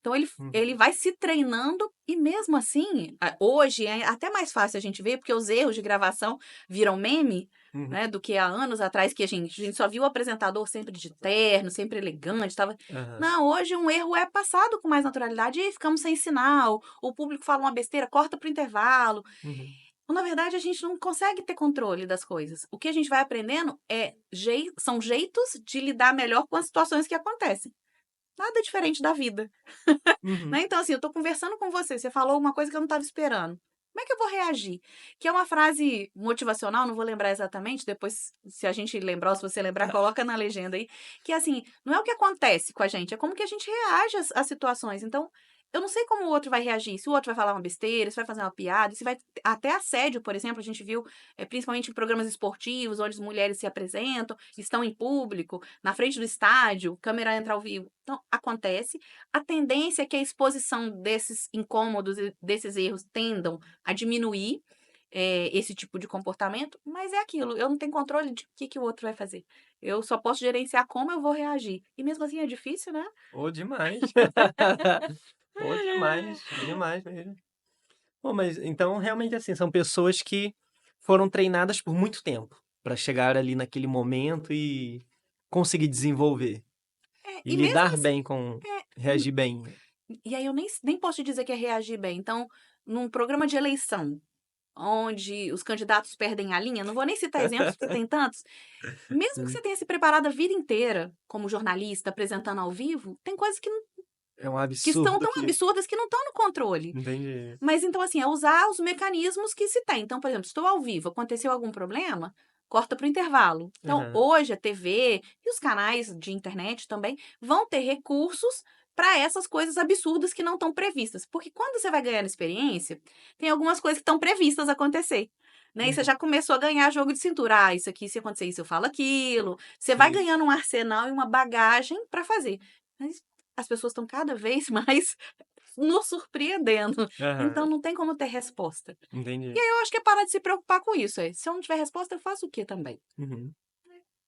[SPEAKER 2] Então ele
[SPEAKER 1] Uhum,
[SPEAKER 2] vai se treinando e mesmo assim, hoje é até mais fácil a gente ver, porque os erros de gravação viram meme,
[SPEAKER 1] uhum,
[SPEAKER 2] né, do que há anos atrás que a gente só viu o apresentador sempre de terno, sempre elegante, tava.
[SPEAKER 1] aham,
[SPEAKER 2] Não, hoje um erro é passado com mais naturalidade e ficamos sem sinal, o público fala uma besteira, corta pro intervalo.
[SPEAKER 1] uhum,
[SPEAKER 2] Então, na verdade, a gente não consegue ter controle das coisas. O que a gente vai aprendendo são jeitos de lidar melhor com as situações que acontecem. Nada diferente da vida.
[SPEAKER 1] uhum.
[SPEAKER 2] Né? Então, assim, eu tô conversando com você, você falou uma coisa que eu não estava esperando. Como é que eu vou reagir? Que é uma frase motivacional, não vou lembrar exatamente, depois, se a gente lembrar, ou se você lembrar, coloca na legenda aí. Que é assim, não é o que acontece com a gente, é como que a gente reage às situações. Então, eu não sei como o outro vai reagir, se o outro vai falar uma besteira, se vai fazer uma piada, se vai. Até assédio, por exemplo, a gente viu, principalmente em programas esportivos, onde as mulheres se apresentam, estão em público, na frente do estádio, câmera entra ao vivo. Então, acontece. A tendência é que a exposição desses incômodos e desses erros tendam a diminuir esse tipo de comportamento, mas é aquilo, eu não tenho controle de o que o outro vai fazer. Eu só posso gerenciar como eu vou reagir. E mesmo assim é difícil, né?
[SPEAKER 1] Ou demais. Ou demais, demais mesmo. Pô, mas então realmente assim, são pessoas que foram treinadas por muito tempo para chegar ali naquele momento e conseguir desenvolver e
[SPEAKER 2] E mesmo
[SPEAKER 1] lidar
[SPEAKER 2] assim,
[SPEAKER 1] bem com,
[SPEAKER 2] é,
[SPEAKER 1] reagir bem.
[SPEAKER 2] e aí eu nem posso te dizer que é reagir bem. Então, num programa de eleição, onde os candidatos perdem a linha, não vou nem citar exemplos, porque tem tantos. Mesmo que
[SPEAKER 1] Sim.
[SPEAKER 2] você tenha se preparado a vida inteira como jornalista, apresentando ao vivo, tem coisas
[SPEAKER 1] É um
[SPEAKER 2] que estão
[SPEAKER 1] absurdo
[SPEAKER 2] tão
[SPEAKER 1] que.
[SPEAKER 2] absurdas que não estão no controle.
[SPEAKER 1] Entendi.
[SPEAKER 2] Mas então, assim, é usar os mecanismos que se tem. Então, por exemplo, estou ao vivo, aconteceu algum problema, corta para o intervalo. Então,
[SPEAKER 1] Aham.
[SPEAKER 2] hoje a TV e os canais de internet também vão ter recursos para essas coisas absurdas que não estão previstas. Porque quando você vai ganhando experiência, tem algumas coisas que estão previstas acontecer. Né? E você
[SPEAKER 1] Uhum.
[SPEAKER 2] já começou a ganhar jogo de cintura. Ah, isso aqui, se acontecer isso, eu falo aquilo. Você vai
[SPEAKER 1] Sim.
[SPEAKER 2] ganhando um arsenal e uma bagagem para fazer. Mas as pessoas estão cada vez mais nos surpreendendo. Então
[SPEAKER 1] Aham.
[SPEAKER 2] não tem como ter resposta. E
[SPEAKER 1] Entendi.
[SPEAKER 2] aí eu acho que é parar de se preocupar com isso. Se eu não tiver resposta, eu faço o quê também?
[SPEAKER 1] Uhum.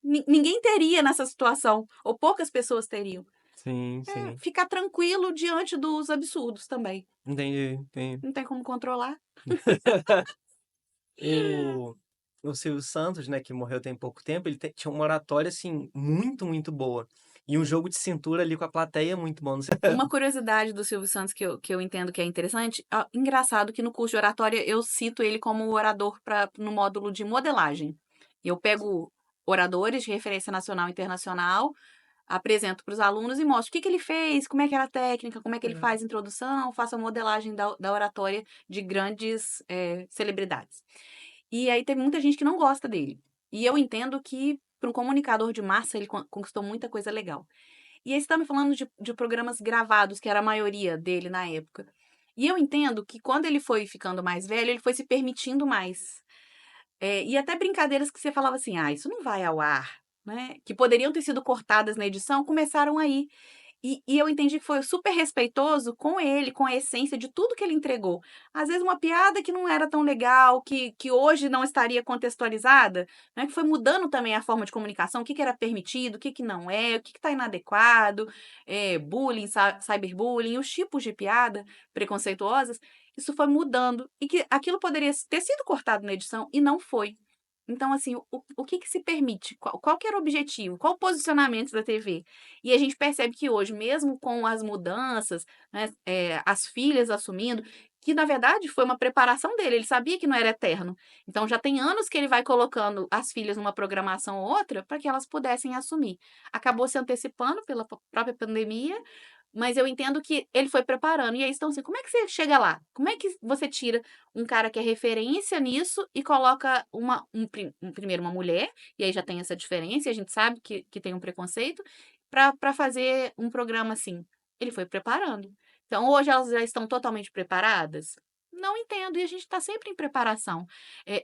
[SPEAKER 2] Ninguém teria nessa situação, ou poucas pessoas teriam.
[SPEAKER 1] Sim, sim.
[SPEAKER 2] Ficar tranquilo diante dos absurdos também.
[SPEAKER 1] Entendi, entendi.
[SPEAKER 2] Não tem como controlar.
[SPEAKER 1] O, o Silvio Santos, né, que morreu tem pouco tempo, ele tinha uma oratória, assim, muito, muito boa. E um jogo de cintura ali com a plateia muito bom. Não sei.
[SPEAKER 2] Uma curiosidade do Silvio Santos que eu entendo que é interessante, engraçado que no curso de oratória eu cito ele como orador no módulo de modelagem. Eu pego oradores de referência nacional e internacional, apresento para os alunos e mostro o que que ele fez, como é que era a técnica, como é que ele
[SPEAKER 1] Legal.
[SPEAKER 2] faz a introdução, faço a modelagem da oratória de grandes celebridades. E aí tem muita gente que não gosta dele. E eu entendo que, para um comunicador de massa, ele conquistou muita coisa legal. E aí você está me falando de programas gravados, que era a maioria dele na época. E eu entendo que quando ele foi ficando mais velho, ele foi se permitindo mais. E até brincadeiras que você falava assim, ah, isso não vai ao ar, né? Que poderiam ter sido cortadas na edição, começaram aí. E eu entendi que foi super respeitoso com ele, com a essência de tudo que ele entregou. Às vezes uma piada que não era tão legal, que hoje não estaria contextualizada, né? Que foi mudando também a forma de comunicação, o que era permitido, o que não é, o que está inadequado, bullying, cyberbullying, os tipos de piada preconceituosas, isso foi mudando. E que aquilo poderia ter sido cortado na edição e não foi. Então, assim, o que se permite? Qual que era o objetivo? Qual o posicionamento da TV? E a gente percebe que hoje, mesmo com as mudanças, né, as filhas assumindo, que na verdade foi uma preparação dele, ele sabia que não era eterno. Então já tem anos que ele vai colocando as filhas numa programação ou outra para que elas pudessem assumir. Acabou se antecipando pela própria pandemia, mas eu entendo que ele foi preparando. E aí estão assim, como é que você chega lá? Como é que você tira um cara que é referência nisso e coloca primeiro uma mulher, e aí já tem essa diferença, e a gente sabe que tem um preconceito, para fazer um programa assim? Ele foi preparando. Então, hoje elas já estão totalmente preparadas? Não entendo, e a gente está sempre em preparação.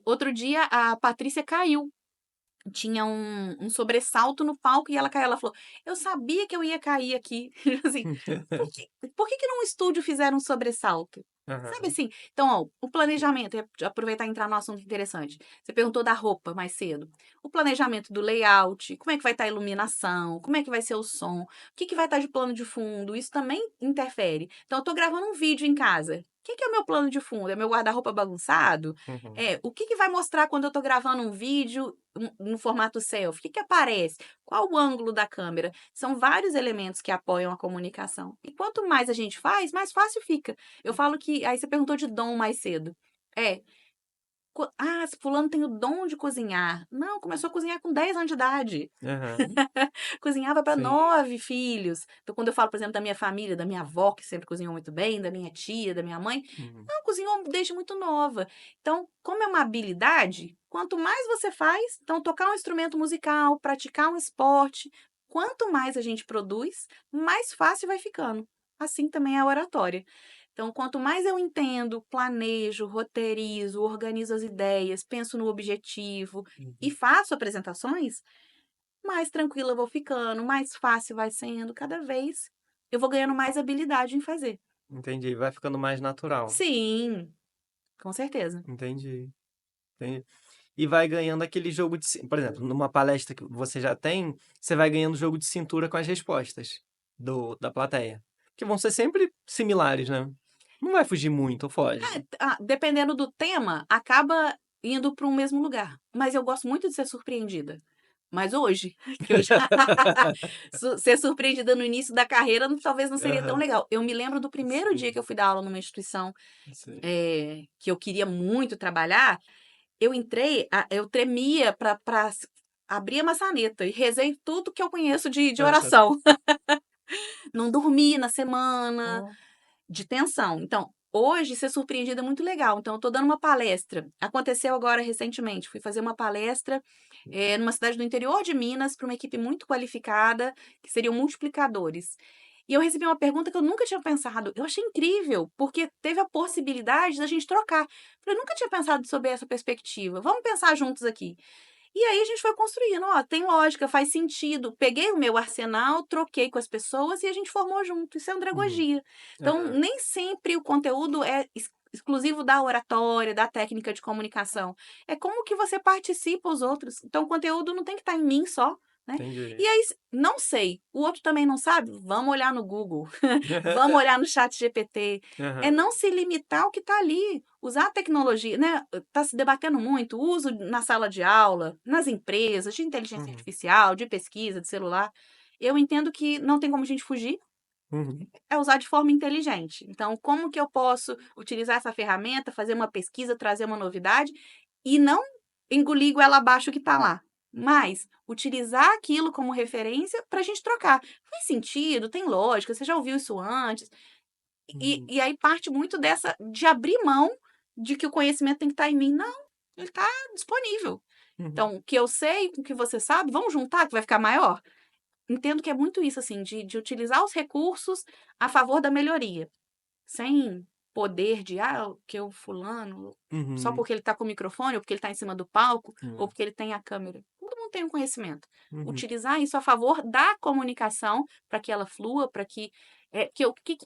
[SPEAKER 2] Outro dia a Patrícia caiu. tinha um sobressalto no palco e ela caiu. Ela falou: "Eu sabia que eu ia cair aqui". Assim, por que num estúdio fizeram um sobressalto? Sabe
[SPEAKER 1] Aham.
[SPEAKER 2] assim? Então, ó, o planejamento, aproveitar e entrar no assunto interessante. Você perguntou da roupa mais cedo. O planejamento do layout, como é que vai estar a iluminação, como é que vai ser o som, o que que vai estar de plano de fundo, isso também interfere. Então, eu tô gravando um vídeo em casa. O que que é o meu plano de fundo? É meu guarda-roupa bagunçado?
[SPEAKER 1] Uhum.
[SPEAKER 2] O que que vai mostrar quando eu tô gravando um vídeo no formato selfie? O que que aparece? Qual o ângulo da câmera? São vários elementos que apoiam a comunicação. E quanto mais a gente faz, mais fácil fica. Eu falo que. Aí você perguntou de dom mais cedo. É. Se fulano tem o dom de cozinhar. Não, começou a cozinhar com 10 anos de idade.
[SPEAKER 1] Aham.
[SPEAKER 2] Cozinhava para
[SPEAKER 1] Sim.
[SPEAKER 2] 9 filhos. Então, quando eu falo, por exemplo, da minha família, da minha avó, que sempre cozinhou muito bem, da minha tia, da minha mãe,
[SPEAKER 1] Uhum.
[SPEAKER 2] não, cozinhou desde muito nova. Então, como é uma habilidade, quanto mais você faz, então, tocar um instrumento musical, praticar um esporte, quanto mais a gente produz, mais fácil vai ficando. Assim também é a oratória. Então, quanto mais eu entendo, planejo, roteirizo, organizo as ideias, penso no objetivo e
[SPEAKER 1] Uhum.
[SPEAKER 2] faço apresentações, mais tranquila eu vou ficando, mais fácil vai sendo, cada vez eu vou ganhando mais habilidade em fazer.
[SPEAKER 1] Entendi, vai ficando mais natural.
[SPEAKER 2] Sim, com certeza.
[SPEAKER 1] Entendi, entendi. E vai ganhando aquele jogo de por exemplo, numa palestra que você já tem, você vai ganhando jogo de cintura com as respostas da plateia, que vão ser sempre similares, né. Não vai fugir muito ou foge?
[SPEAKER 2] Dependendo do tema, acaba indo para um mesmo lugar, mas eu gosto muito de ser surpreendida. Mas hoje, que eu já ser surpreendida no início da carreira talvez não seria tão
[SPEAKER 1] Aham,
[SPEAKER 2] legal. Eu me lembro do primeiro dia
[SPEAKER 1] sim,
[SPEAKER 2] que eu fui dar aula numa instituição,
[SPEAKER 1] sim.
[SPEAKER 2] que eu queria muito trabalhar. Eu entrei, eu tremia para abrir a maçaneta e rezei tudo que eu conheço de
[SPEAKER 1] Aham.
[SPEAKER 2] oração. Não dormi na semana,
[SPEAKER 1] Ó.
[SPEAKER 2] de tensão. Então, hoje ser surpreendida é muito legal. Então, eu tô dando uma palestra. Aconteceu agora recentemente. Fui fazer uma palestra, numa cidade do interior de Minas, para uma equipe muito qualificada, que seriam multiplicadores. E eu recebi uma pergunta que eu nunca tinha pensado. Eu achei incrível, porque teve a possibilidade da gente trocar. Falei, eu nunca tinha pensado sobre essa perspectiva. Vamos pensar juntos aqui. E aí a gente foi construindo, ó, tem lógica, faz sentido. Peguei o meu arsenal, troquei com as pessoas e a gente formou junto. Isso é
[SPEAKER 1] Uhum.
[SPEAKER 2] andragogia. Então,
[SPEAKER 1] Aham.
[SPEAKER 2] nem sempre o conteúdo é exclusivo da oratória, da técnica de comunicação. É como que você participa os outros. Então, o conteúdo não tem que estar em mim só, né?
[SPEAKER 1] Entendi.
[SPEAKER 2] E aí, não sei, o outro também não sabe? Vamos olhar no Google, vamos olhar no chat GPT. É
[SPEAKER 1] Aham.
[SPEAKER 2] não se limitar ao que está ali. Usar a tecnologia, né? Está se debatendo muito o uso na sala de aula, nas empresas, de inteligência
[SPEAKER 1] Uhum.
[SPEAKER 2] artificial, de pesquisa, de celular. Eu entendo que não tem como a gente fugir,
[SPEAKER 1] Uhum.
[SPEAKER 2] é usar de forma inteligente. Então, como que eu posso utilizar essa ferramenta, fazer uma pesquisa, trazer uma novidade e não engolir goela abaixo o que está lá, mas utilizar aquilo como referência para a gente trocar. Faz sentido, tem lógica, você já ouviu isso antes. E,
[SPEAKER 1] Uhum.
[SPEAKER 2] e aí parte muito dessa, de abrir mão de que o conhecimento tem que estar em mim. Não, ele está disponível.
[SPEAKER 1] Uhum.
[SPEAKER 2] Então, o que eu sei com o que você sabe, vamos juntar que vai ficar maior? Entendo que é muito isso, assim, de utilizar os recursos a favor da melhoria, sem poder de, que o fulano, só
[SPEAKER 1] Uhum.
[SPEAKER 2] porque ele está com o microfone, ou porque ele está em cima do palco, ou
[SPEAKER 1] Uhum.
[SPEAKER 2] porque ele tem a câmera. Todo mundo tem um conhecimento.
[SPEAKER 1] Uhum.
[SPEAKER 2] Utilizar isso a favor da comunicação, para que ela flua, para que.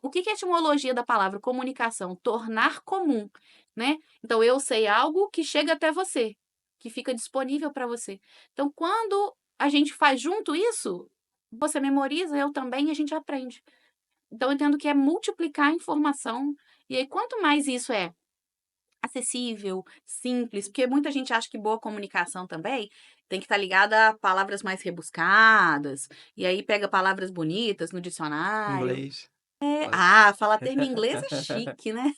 [SPEAKER 2] O que é a etimologia da palavra comunicação? Tornar comum, né? Então, eu sei algo que chega até você, que fica disponível para você. Então, quando a gente faz junto isso, você memoriza, eu também, e a gente aprende. Então, eu entendo que é multiplicar a informação. E aí, quanto mais isso é acessível, simples, porque muita gente acha que boa comunicação também tem que estar ligada a palavras mais rebuscadas, e aí pega palavras bonitas no dicionário.
[SPEAKER 1] Inglês. Pode.
[SPEAKER 2] Falar termo em inglês é chique, né?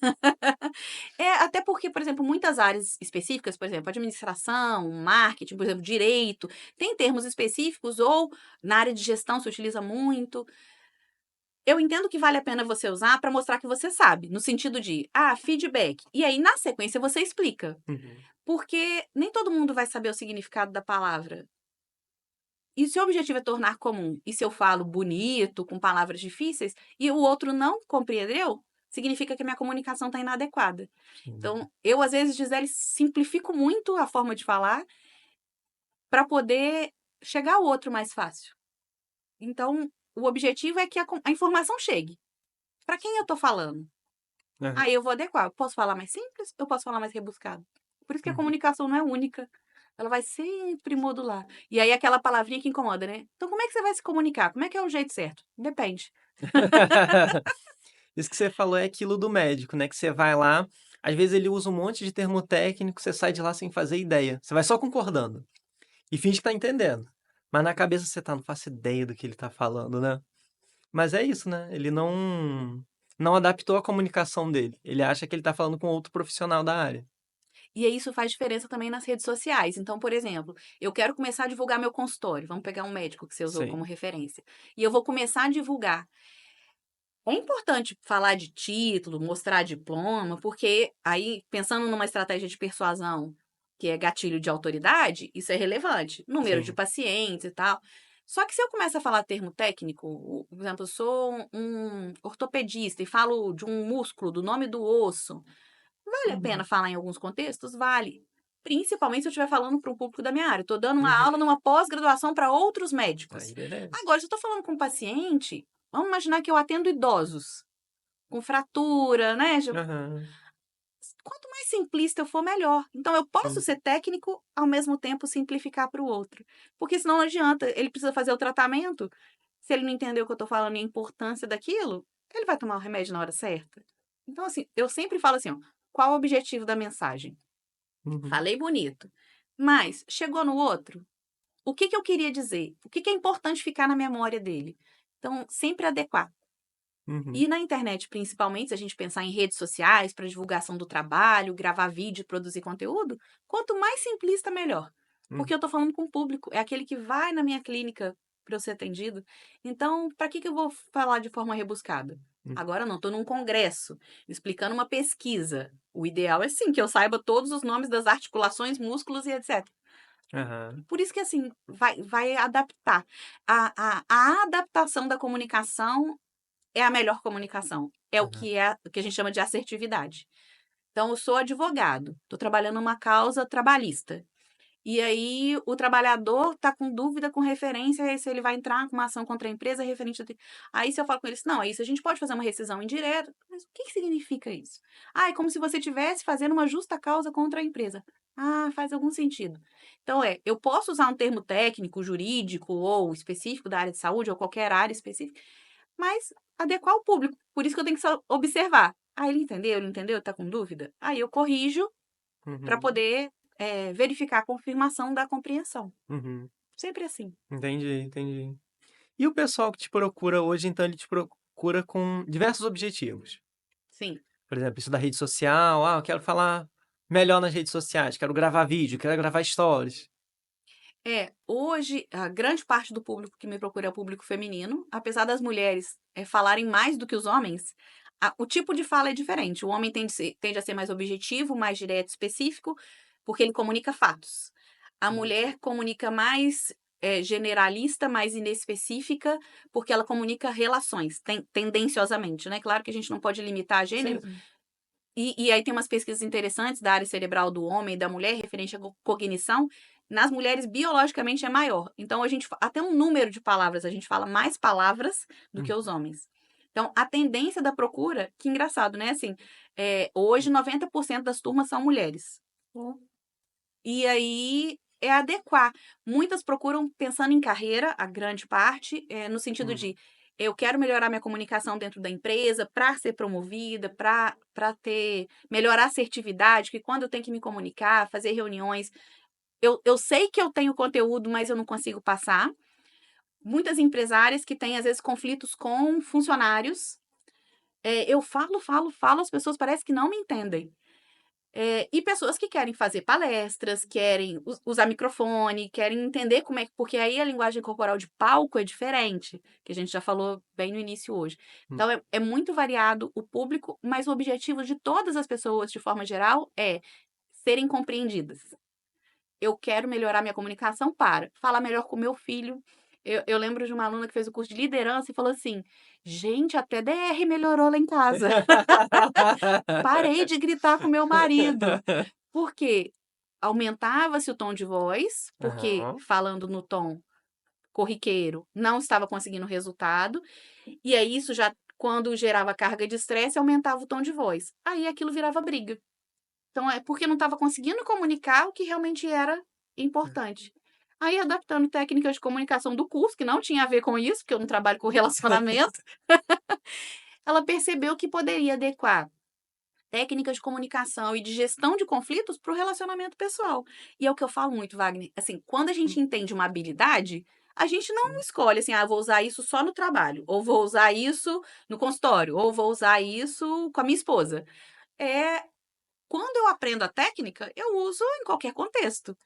[SPEAKER 2] Até porque, por exemplo, muitas áreas específicas, por exemplo, administração, marketing, por exemplo, direito, tem termos específicos, ou na área de gestão se utiliza muito. Eu entendo que vale a pena você usar para mostrar que você sabe, no sentido de, feedback. E aí, na sequência, você explica.
[SPEAKER 1] Uhum.
[SPEAKER 2] Porque nem todo mundo vai saber o significado da palavra. E se o objetivo é tornar comum, e se eu falo bonito, com palavras difíceis, e o outro não compreendeu, significa que a minha comunicação está inadequada.
[SPEAKER 1] Uhum.
[SPEAKER 2] Então, eu, às vezes, Gisele, simplifico muito a forma de falar para poder chegar ao outro mais fácil. Então, o objetivo é que a informação chegue. Para quem eu estou falando?
[SPEAKER 1] Aham.
[SPEAKER 2] Aí eu vou adequar. Eu posso falar mais simples? Eu posso falar mais rebuscado? Por isso que a
[SPEAKER 1] Uhum.
[SPEAKER 2] comunicação não é única. Ela vai sempre modular. E aí aquela palavrinha que incomoda, né? Então como é que você vai se comunicar? Como é que é o jeito certo? Depende.
[SPEAKER 1] Isso que você falou é aquilo do médico, né? Que você vai lá, às vezes ele usa um monte de termo técnico, você sai de lá sem fazer ideia. Você vai só concordando e finge que tá entendendo. Mas na cabeça você tá, não faço ideia do que ele tá falando, né? Mas é isso, né? Ele não adaptou a comunicação dele. Ele acha que ele tá falando com outro profissional da área.
[SPEAKER 2] E aí isso faz diferença também nas redes sociais. Então, por exemplo, eu quero começar a divulgar meu consultório. Vamos pegar um médico que você usou como
[SPEAKER 1] Sim.
[SPEAKER 2] referência. E eu vou começar a divulgar. É importante falar de título, mostrar diploma, porque aí, pensando numa estratégia de persuasão, que é gatilho de autoridade, isso é relevante. Número de
[SPEAKER 1] Sim.
[SPEAKER 2] pacientes e tal. Só que se eu começo a falar termo técnico, por exemplo, eu sou um ortopedista e falo de um músculo, do nome do osso, vale a pena
[SPEAKER 1] Uhum.
[SPEAKER 2] falar em alguns contextos? Vale. Principalmente se eu estiver falando para um público da minha área. Estou dando uma
[SPEAKER 1] Uhum.
[SPEAKER 2] aula numa pós-graduação para outros
[SPEAKER 1] Aí,
[SPEAKER 2] médicos.
[SPEAKER 1] beleza.
[SPEAKER 2] Agora, se eu estou falando com um paciente, vamos imaginar que eu atendo idosos com fratura, né?
[SPEAKER 1] Aham.
[SPEAKER 2] Quanto mais simplista eu for, melhor. Então, eu posso
[SPEAKER 1] Sim.
[SPEAKER 2] ser técnico, ao mesmo tempo simplificar para o outro. Porque senão não adianta. Ele precisa fazer o tratamento. Se ele não entender o que eu estou falando e a importância daquilo, ele vai tomar o remédio na hora certa. Então, assim, eu sempre falo assim, ó, qual o objetivo da mensagem?
[SPEAKER 1] Uhum.
[SPEAKER 2] Falei bonito. Mas, chegou no outro, o que que eu queria dizer? O que que é importante ficar na memória dele? Então, sempre adequar.
[SPEAKER 1] Uhum.
[SPEAKER 2] E na internet, principalmente, se a gente pensar em redes sociais para divulgação do trabalho, gravar vídeo, produzir conteúdo, quanto mais simplista, melhor.
[SPEAKER 1] Uhum.
[SPEAKER 2] Porque eu estou falando com o público, é aquele que vai na minha clínica para eu ser atendido. Então, para que eu vou falar de forma rebuscada?
[SPEAKER 1] Uhum.
[SPEAKER 2] Agora não, estou num congresso, explicando uma pesquisa. O ideal é sim que eu saiba todos os nomes das articulações, músculos e etc.
[SPEAKER 1] Aham.
[SPEAKER 2] Por isso que, assim, vai adaptar. A adaptação da comunicação é a melhor comunicação. É
[SPEAKER 1] Aham.
[SPEAKER 2] o que a gente chama de assertividade. Então, eu sou advogado, estou trabalhando numa causa trabalhista. E aí, o trabalhador está com dúvida com referência a se ele vai entrar com uma ação contra a empresa referente a... Aí, se eu falo com eles, não, é isso, a gente pode fazer uma rescisão indireta. Mas o que que significa isso? Ah, é como se você estivesse fazendo uma justa causa contra a empresa. Ah, faz algum sentido. Então, eu posso usar um termo técnico, jurídico ou específico da área de saúde ou qualquer área específica, mas adequar ao público. Por isso que eu tenho que só observar. Ah, ele entendeu, tá com dúvida? Aí eu corrijo para
[SPEAKER 1] Uhum.
[SPEAKER 2] poder verificar a confirmação da compreensão.
[SPEAKER 1] Uhum.
[SPEAKER 2] Sempre assim.
[SPEAKER 1] Entendi, entendi. E o pessoal que te procura hoje, então ele te procura com diversos objetivos.
[SPEAKER 2] Sim.
[SPEAKER 1] Por exemplo, isso da rede social, eu quero falar melhor nas redes sociais, quero gravar vídeo, quero gravar stories.
[SPEAKER 2] Hoje, a grande parte do público que me procura é o público feminino. Apesar das mulheres falarem mais do que os homens, o tipo de fala é diferente. O homem tende a ser mais objetivo, mais direto, específico, porque ele comunica fatos. A
[SPEAKER 1] Uhum.
[SPEAKER 2] mulher comunica mais generalista, mais inespecífica, porque ela comunica relações, tendenciosamente, né? Claro que a gente não pode limitar a
[SPEAKER 1] Sim,
[SPEAKER 2] gênero,
[SPEAKER 1] sim.
[SPEAKER 2] e aí tem umas pesquisas interessantes da área cerebral do homem e da mulher, referente à cognição. Nas mulheres, biologicamente, é maior. Então, até um número de palavras, a gente fala mais palavras do que
[SPEAKER 1] Uhum.
[SPEAKER 2] os homens. Então, a tendência da procura, que engraçado, né? Assim, hoje, 90% das turmas são mulheres. E aí, é adequar. Muitas procuram pensando em carreira, a grande parte, no sentido
[SPEAKER 1] Uhum.
[SPEAKER 2] de eu quero melhorar minha comunicação dentro da empresa para ser promovida, para ter melhorar a assertividade, que quando eu tenho que me comunicar, fazer reuniões, eu sei que eu tenho conteúdo, mas eu não consigo passar. Muitas empresárias que têm, às vezes, conflitos com funcionários. Eu falo, falo, falo, as pessoas parecem que não me entendem. E pessoas que querem fazer palestras, querem usar microfone, querem entender como é que. Porque aí a linguagem corporal de palco é diferente, que a gente já falou bem no início hoje.
[SPEAKER 1] Uhum.
[SPEAKER 2] Então, é muito variado o público, mas o objetivo de todas as pessoas, de forma geral, é serem compreendidas. Eu quero melhorar minha comunicação para falar melhor com meu filho. Eu lembro de uma aluna que fez o curso de liderança e falou assim: gente, até DR melhorou lá em casa. Parei de gritar com meu marido. Por quê? aumentava-se o tom de voz, porque
[SPEAKER 1] Aham.
[SPEAKER 2] falando no tom corriqueiro não estava conseguindo resultado, e aí isso já, quando gerava carga de estresse, aumentava o tom de voz. Aí aquilo virava briga. Então é porque não estava conseguindo comunicar o que realmente era importante. Aí adaptando técnicas de comunicação do curso, que não tinha a ver com isso, porque eu não trabalho com relacionamento, ela percebeu que poderia adequar técnicas de comunicação e de gestão de conflitos para o relacionamento pessoal. E é o que eu falo muito, Wagner. Assim, quando a gente entende uma habilidade, a gente não
[SPEAKER 1] Sim.
[SPEAKER 2] escolhe assim, vou usar isso só no trabalho, ou vou usar isso no consultório, ou vou usar isso com a minha esposa. É, quando eu aprendo a técnica, eu uso em qualquer contexto.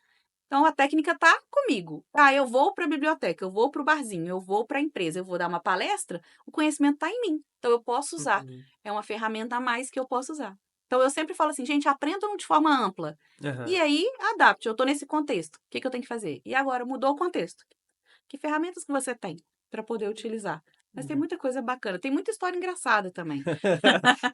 [SPEAKER 2] Então a técnica tá comigo. Eu vou para a biblioteca, eu vou para o barzinho, eu vou para a empresa, eu vou dar uma palestra, o conhecimento está em mim. Então eu posso usar.
[SPEAKER 1] Uhum.
[SPEAKER 2] É uma ferramenta a mais que eu posso usar. Então eu sempre falo assim, gente, aprendam de forma ampla. E
[SPEAKER 1] Aham.
[SPEAKER 2] aí, adapte. Eu estou nesse contexto. O que que eu tenho que fazer? E agora mudou o contexto. Que ferramentas que você tem para poder utilizar? Mas tem
[SPEAKER 1] Uhum.
[SPEAKER 2] muita coisa bacana. Tem muita história engraçada também.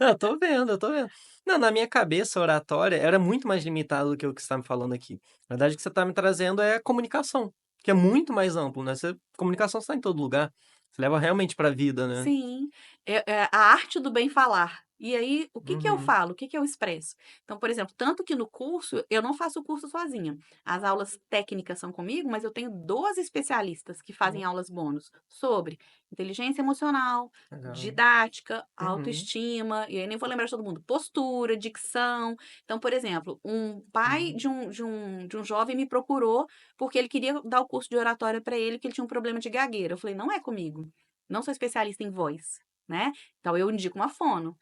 [SPEAKER 1] Não, eu tô vendo, eu tô vendo. Não, na minha cabeça, a oratória era muito mais limitado do que o que você tá me falando aqui. Na verdade, o que você tá me trazendo é comunicação, que é muito mais amplo, né? Comunicação está em todo lugar. Você leva realmente pra vida, né?
[SPEAKER 2] Sim, é a arte do bem falar. E aí, o que que eu
[SPEAKER 1] Uhum.
[SPEAKER 2] falo? O que que eu expresso? Então, por exemplo, tanto que no curso, eu não faço o curso sozinha. As aulas técnicas são comigo, mas eu tenho 12 especialistas que fazem
[SPEAKER 1] Ó,
[SPEAKER 2] aulas bônus sobre inteligência emocional,
[SPEAKER 1] legal.
[SPEAKER 2] didática,
[SPEAKER 1] Uhum.
[SPEAKER 2] autoestima, e aí nem vou lembrar de todo mundo, postura, dicção. Então, por exemplo, um pai
[SPEAKER 1] Uhum.
[SPEAKER 2] de um jovem me procurou porque ele queria dar o curso de oratória para ele, que ele tinha um problema de gagueira. Eu falei, não é comigo. Não sou especialista em voz, né? Então eu indico uma fono.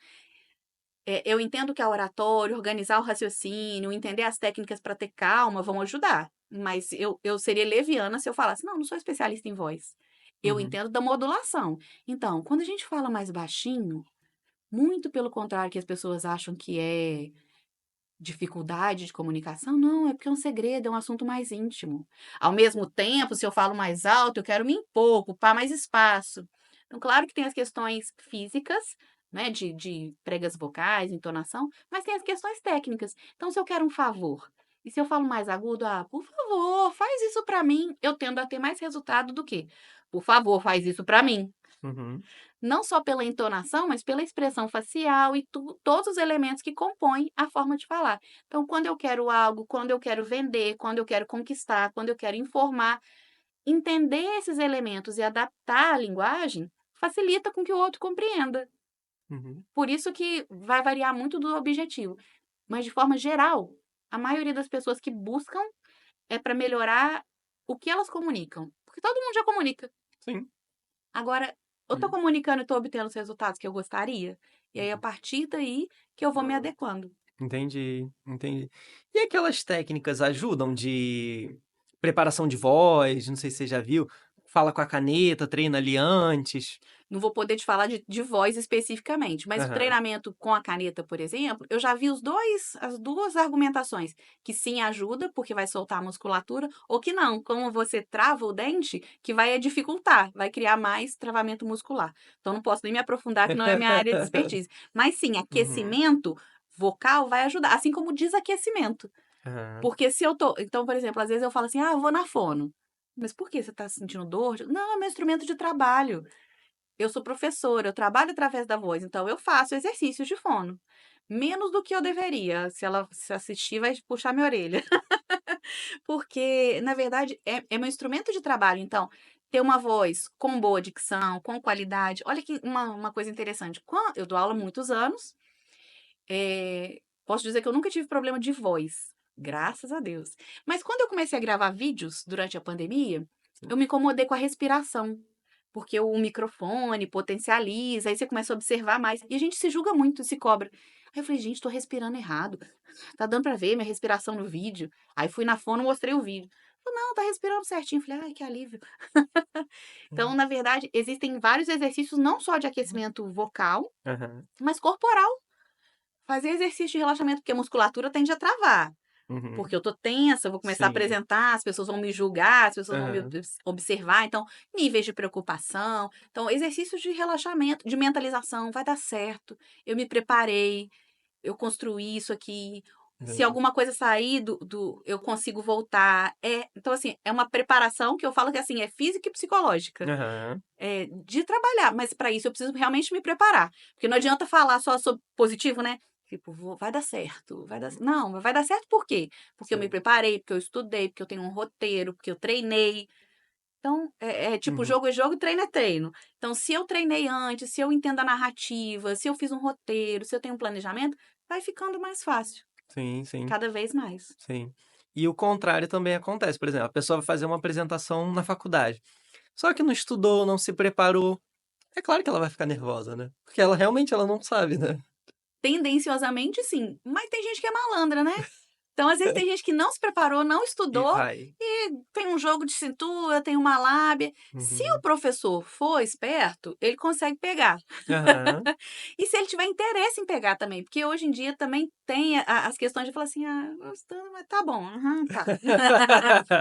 [SPEAKER 2] Eu entendo que a oratória, organizar o raciocínio, entender as técnicas para ter calma vão ajudar. Mas eu seria leviana se eu falasse, não sou especialista em voz. Eu
[SPEAKER 1] Uhum.
[SPEAKER 2] entendo da modulação. Então, quando a gente fala mais baixinho, muito pelo contrário que as pessoas acham que é dificuldade de comunicação, não, é porque é um segredo, é um assunto mais íntimo. Ao mesmo tempo, se eu falo mais alto, eu quero me impor, ocupar mais espaço. Então, claro que tem as questões físicas, né, de pregas vocais, entonação, mas tem as questões técnicas. Então, se eu quero um favor, e se eu falo mais agudo, por favor, faz isso para mim, eu tendo a ter mais resultado do que, por favor, faz isso para mim.
[SPEAKER 1] Uhum.
[SPEAKER 2] Não só pela entonação, mas pela expressão facial e todos os elementos que compõem a forma de falar. Então, quando eu quero algo, quando eu quero vender, quando eu quero conquistar, quando eu quero informar, entender esses elementos e adaptar a linguagem facilita com que o outro compreenda.
[SPEAKER 1] Uhum.
[SPEAKER 2] Por isso que vai variar muito do objetivo. Mas, de forma geral, a maioria das pessoas que buscam é para melhorar o que elas comunicam. Porque todo mundo já comunica.
[SPEAKER 1] Sim.
[SPEAKER 2] Agora, eu tô
[SPEAKER 1] Hum.
[SPEAKER 2] comunicando e tô obtendo os resultados que eu gostaria? E aí, a
[SPEAKER 1] Uhum.
[SPEAKER 2] partir daí, que eu vou me adequando.
[SPEAKER 1] Entendi, entendi. E aquelas técnicas ajudam de preparação de voz, não sei se você já viu, fala com a caneta, treina ali antes.
[SPEAKER 2] Não vou poder te falar de voz especificamente, mas o
[SPEAKER 1] Aham.
[SPEAKER 2] treinamento com a caneta, por exemplo, eu já vi as duas argumentações, que sim ajuda, porque vai soltar a musculatura, ou que não, como você trava o dente, que vai dificultar, vai criar mais travamento muscular. Então, não posso nem me aprofundar, que não é minha área de expertise. Mas sim,
[SPEAKER 1] Uhum.
[SPEAKER 2] aquecimento vocal vai ajudar, assim como desaquecimento.
[SPEAKER 1] Aham.
[SPEAKER 2] Porque se eu tô então, por exemplo, às vezes eu falo assim: eu vou na fono". "Mas por quê? Você tá sentindo dor?" "Não, é meu instrumento de trabalho. Eu sou professora, eu trabalho através da voz, então eu faço exercícios de fono. Menos do que eu deveria. Se ela se assistir, vai puxar minha orelha". Porque, na verdade, é meu instrumento de trabalho, então, ter uma voz com boa dicção, com qualidade olha que uma coisa interessante, eu dou aula há muitos anos, posso dizer que eu nunca tive problema de voz, graças a Deus. Mas quando eu comecei a gravar vídeos durante a pandemia,
[SPEAKER 1] Sim.
[SPEAKER 2] eu me incomodei com a respiração, porque o microfone potencializa, aí você começa a observar mais, e a gente se julga muito, se cobra. Aí eu falei: "Gente, tô respirando errado, tá dando pra ver minha respiração no vídeo". Aí fui na fono, mostrei o vídeo. Falou: "Não, tá respirando certinho". Falei: "Ai, que alívio". Então,
[SPEAKER 1] Hum.
[SPEAKER 2] na verdade, existem vários exercícios, não só de aquecimento vocal,
[SPEAKER 1] Aham.
[SPEAKER 2] mas corporal. Fazer exercício de relaxamento, porque a musculatura tende a travar.
[SPEAKER 1] Uhum.
[SPEAKER 2] Porque eu tô tensa, eu vou começar a
[SPEAKER 1] Sim.
[SPEAKER 2] apresentar, as pessoas vão me julgar, as pessoas vão me
[SPEAKER 1] Aham.
[SPEAKER 2] observar, então, níveis de preocupação. Então, exercícios de relaxamento, de mentalização, vai dar certo. Eu me preparei, eu construí isso aqui. Se
[SPEAKER 1] Entendi.
[SPEAKER 2] alguma coisa sair eu consigo voltar. Então, assim, é uma preparação que eu falo que, assim, é física e psicológica.
[SPEAKER 1] Aham.
[SPEAKER 2] De trabalhar, mas para isso eu preciso realmente me preparar. Porque não adianta falar só sobre positivo, né? Tipo, vai dar certo, vai dar. Não, mas vai dar certo por quê? Porque eu me
[SPEAKER 1] Sim.
[SPEAKER 2] preparei, porque eu estudei, porque eu tenho um roteiro, porque eu treinei. Então, tipo,
[SPEAKER 1] Uhum.
[SPEAKER 2] jogo é jogo, treino é treino. Então, se eu treinei antes, se eu entendo a narrativa, se eu fiz um roteiro, se eu tenho um planejamento, vai ficando mais fácil,
[SPEAKER 1] Sim, sim,
[SPEAKER 2] cada vez mais.
[SPEAKER 1] sim. E o contrário também acontece, por exemplo, a pessoa vai fazer uma apresentação na faculdade, só que não estudou, não se preparou, é claro que ela vai ficar nervosa, né, porque ela realmente ela não sabe, né.
[SPEAKER 2] Tendenciosamente, sim. Mas tem gente que é malandra, né? Então, às vezes, tem gente que não se preparou, não
[SPEAKER 1] E
[SPEAKER 2] estudou,
[SPEAKER 1] vai.
[SPEAKER 2] e tem um jogo de cintura, tem uma lábia. Se o
[SPEAKER 1] Uhum.
[SPEAKER 2] professor for esperto, ele consegue pegar.
[SPEAKER 1] Aham.
[SPEAKER 2] E se ele tiver interesse em pegar também, porque hoje em dia também tem as questões de falar assim, gostando, mas tá bom, aham, tá.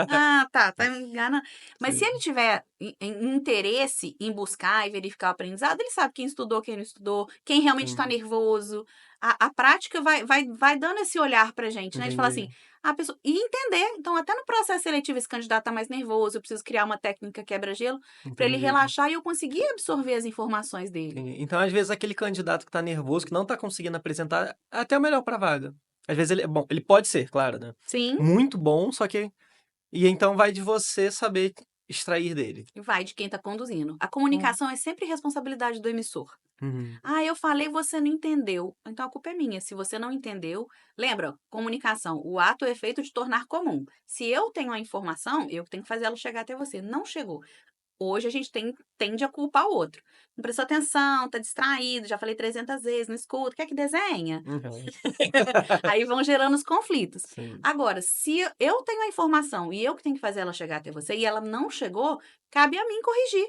[SPEAKER 2] Ah, tá me enganando. Mas se ele
[SPEAKER 1] Sim.
[SPEAKER 2] tiver interesse em buscar e verificar o aprendizado, ele sabe quem estudou, quem não estudou, quem realmente está
[SPEAKER 1] Uhum.
[SPEAKER 2] nervoso. A prática vai dando esse olhar pra gente, né? De falar assim,
[SPEAKER 1] Entendi.
[SPEAKER 2] a pessoa. E entender. Então, até no processo seletivo, esse candidato tá mais nervoso, eu preciso criar uma técnica quebra-gelo para ele
[SPEAKER 1] Entendi,
[SPEAKER 2] relaxar e eu conseguir absorver as informações dele.
[SPEAKER 1] entendi. Então, às vezes, aquele candidato que tá nervoso, que não tá conseguindo apresentar, é até o melhor pra vaga. Às vezes ele bom, ele pode ser, claro, né,
[SPEAKER 2] Sim,
[SPEAKER 1] muito bom, só que e então vai de você saber extrair dele.
[SPEAKER 2] vai de quem está conduzindo. A
[SPEAKER 1] Hum.
[SPEAKER 2] comunicação é sempre responsabilidade do emissor.
[SPEAKER 1] Uhum.
[SPEAKER 2] Ah, eu falei, você não entendeu. Então a culpa é minha. Se você não entendeu, lembra, comunicação, o ato é feito de tornar comum. Se eu tenho a informação, eu tenho que fazer ela chegar até você. Não chegou. Hoje a gente tende a culpar o outro. Não prestou atenção, tá distraído, já falei 300 vezes, não escuta, quer que desenha?
[SPEAKER 1] Uhum.
[SPEAKER 2] Aí vão gerando os conflitos.
[SPEAKER 1] Sim.
[SPEAKER 2] Agora, se eu tenho a informação e eu que tenho que fazer ela chegar até você e ela não chegou, cabe a mim corrigir.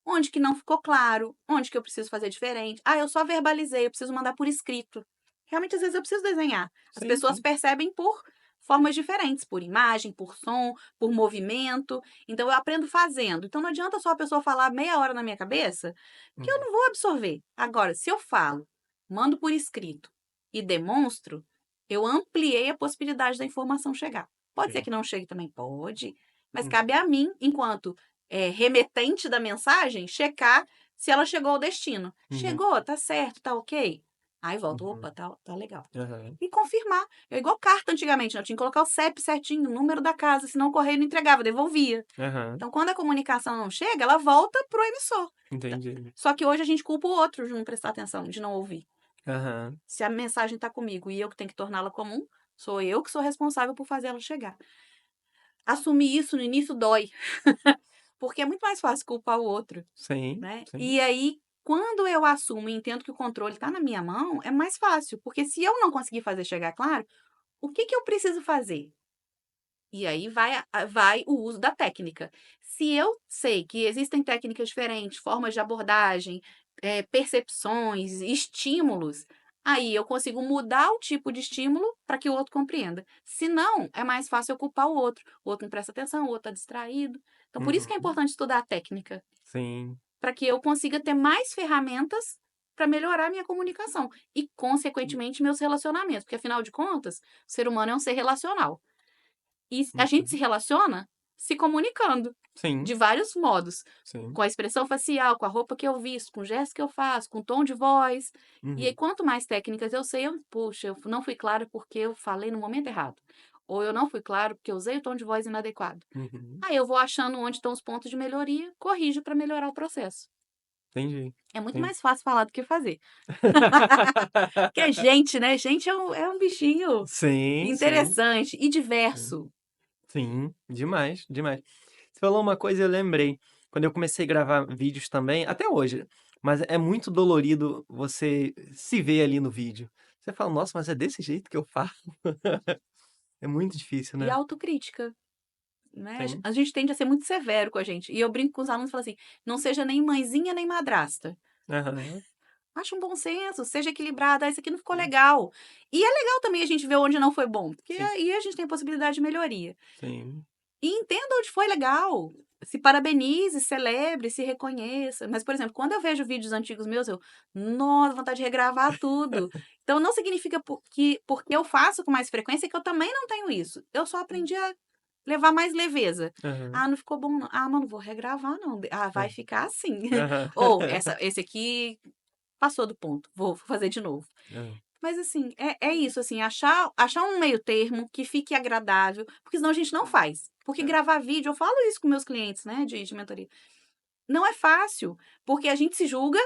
[SPEAKER 2] Onde que não ficou claro, onde que eu preciso fazer diferente. Ah, eu só verbalizei, eu preciso mandar por escrito. Realmente, às vezes, eu preciso desenhar. As
[SPEAKER 1] Sim,
[SPEAKER 2] pessoas
[SPEAKER 1] sim.
[SPEAKER 2] percebem por formas diferentes, por imagem, por som, por movimento. Então, eu aprendo fazendo. Então, não adianta só a pessoa falar meia hora na minha cabeça, que eu
[SPEAKER 1] Uhum.
[SPEAKER 2] não vou absorver. Agora, se eu falo, mando por escrito e demonstro, eu ampliei a possibilidade da informação chegar. Pode ser
[SPEAKER 1] Sim.
[SPEAKER 2] que não chegue também? Pode. Mas
[SPEAKER 1] Uhum.
[SPEAKER 2] cabe a mim, enquanto remetente da mensagem, checar se ela chegou ao destino.
[SPEAKER 1] Uhum.
[SPEAKER 2] Chegou, tá certo, tá ok? Aí volta,
[SPEAKER 1] Uhum.
[SPEAKER 2] opa, tá legal.
[SPEAKER 1] Aham.
[SPEAKER 2] E confirmar. É igual carta antigamente, né? Eu tinha que colocar o CEP certinho, o número da casa, senão o correio não entregava, devolvia.
[SPEAKER 1] Aham.
[SPEAKER 2] Então, quando a comunicação não chega, ela volta pro emissor.
[SPEAKER 1] Entendi.
[SPEAKER 2] Só que hoje a gente culpa o outro de não prestar atenção, de não ouvir.
[SPEAKER 1] Aham.
[SPEAKER 2] Se a mensagem tá comigo e eu que tenho que torná-la comum, sou eu que sou responsável por fazer ela chegar. Assumir isso no início dói, porque é muito mais fácil culpar o outro.
[SPEAKER 1] Sim,
[SPEAKER 2] Né?
[SPEAKER 1] sim.
[SPEAKER 2] E aí, quando eu assumo e entendo que o controle está na minha mão, é mais fácil, porque se eu não conseguir fazer chegar claro, o que que eu preciso fazer? E aí vai o uso da técnica. Se eu sei que existem técnicas diferentes, formas de abordagem, percepções, estímulos, aí eu consigo mudar o tipo de estímulo para que o outro compreenda. Se não, é mais fácil eu culpar o outro. O outro não presta atenção, o outro está distraído. Então, por isso que é
[SPEAKER 1] Uhum.
[SPEAKER 2] importante estudar a técnica
[SPEAKER 1] Sim.
[SPEAKER 2] para que eu consiga ter mais ferramentas para melhorar minha comunicação e, consequentemente, meus relacionamentos, porque afinal de contas, o ser humano é um ser relacional. E a gente se
[SPEAKER 1] Uhum.
[SPEAKER 2] relaciona se comunicando
[SPEAKER 1] Sim,
[SPEAKER 2] de vários modos,
[SPEAKER 1] sim.
[SPEAKER 2] com a expressão facial, com a roupa que eu visto, com o gesto que eu faço, com o tom de voz. E aí,
[SPEAKER 1] Uhum.
[SPEAKER 2] quanto mais técnicas eu sei, puxa, eu não fui clara porque eu falei no momento errado. Ou eu não fui claro porque eu usei o tom de voz inadequado.
[SPEAKER 1] Uhum.
[SPEAKER 2] Aí eu vou achando onde estão os pontos de melhoria, corrijo para melhorar o processo.
[SPEAKER 1] Entendi,
[SPEAKER 2] É muito
[SPEAKER 1] entendi.
[SPEAKER 2] mais fácil falar do que fazer. Porque é gente, né? Gente é um bichinho
[SPEAKER 1] Sim, sim,
[SPEAKER 2] interessante e
[SPEAKER 1] sim.
[SPEAKER 2] diverso.
[SPEAKER 1] Sim, demais, demais. Você falou uma coisa e eu lembrei, quando eu comecei a gravar vídeos também, até hoje, mas é muito dolorido você se ver ali no vídeo. Você fala: "Nossa, mas é desse jeito que eu falo?" É muito difícil,
[SPEAKER 2] E
[SPEAKER 1] né.
[SPEAKER 2] autocrítica, né?
[SPEAKER 1] Sim.
[SPEAKER 2] A gente tende a ser muito severo com a gente. E eu brinco com os alunos e falo assim: não seja nem mãezinha nem madrasta.
[SPEAKER 1] Aham.
[SPEAKER 2] Acha um bom senso, seja equilibrada. Ah, isso aqui não ficou
[SPEAKER 1] Sim,
[SPEAKER 2] legal. E é legal também a gente ver onde não foi bom, porque
[SPEAKER 1] sim,
[SPEAKER 2] aí a gente tem possibilidade de melhoria.
[SPEAKER 1] sim.
[SPEAKER 2] E entenda onde foi legal. se parabenize, celebre, se reconheça. Mas, por exemplo, quando eu vejo vídeos antigos meus, nossa, vontade de regravar tudo. Então, não significa que porque eu faço com mais frequência que eu também não tenho isso. Eu só aprendi a levar mais leveza.
[SPEAKER 1] Aham,
[SPEAKER 2] Ah, não ficou bom, não. Ah, mas não vou regravar, não. Ah, vai
[SPEAKER 1] aham,
[SPEAKER 2] ficar assim.
[SPEAKER 1] aham,
[SPEAKER 2] Ou esse aqui passou do ponto, vou fazer de novo.
[SPEAKER 1] aham,
[SPEAKER 2] Mas assim, é isso, assim, achar um meio termo que fique agradável, porque senão a gente não faz. Porque
[SPEAKER 1] é,
[SPEAKER 2] gravar vídeo, eu falo isso com meus clientes, né, de mentoria. Não é fácil, porque a gente se julga,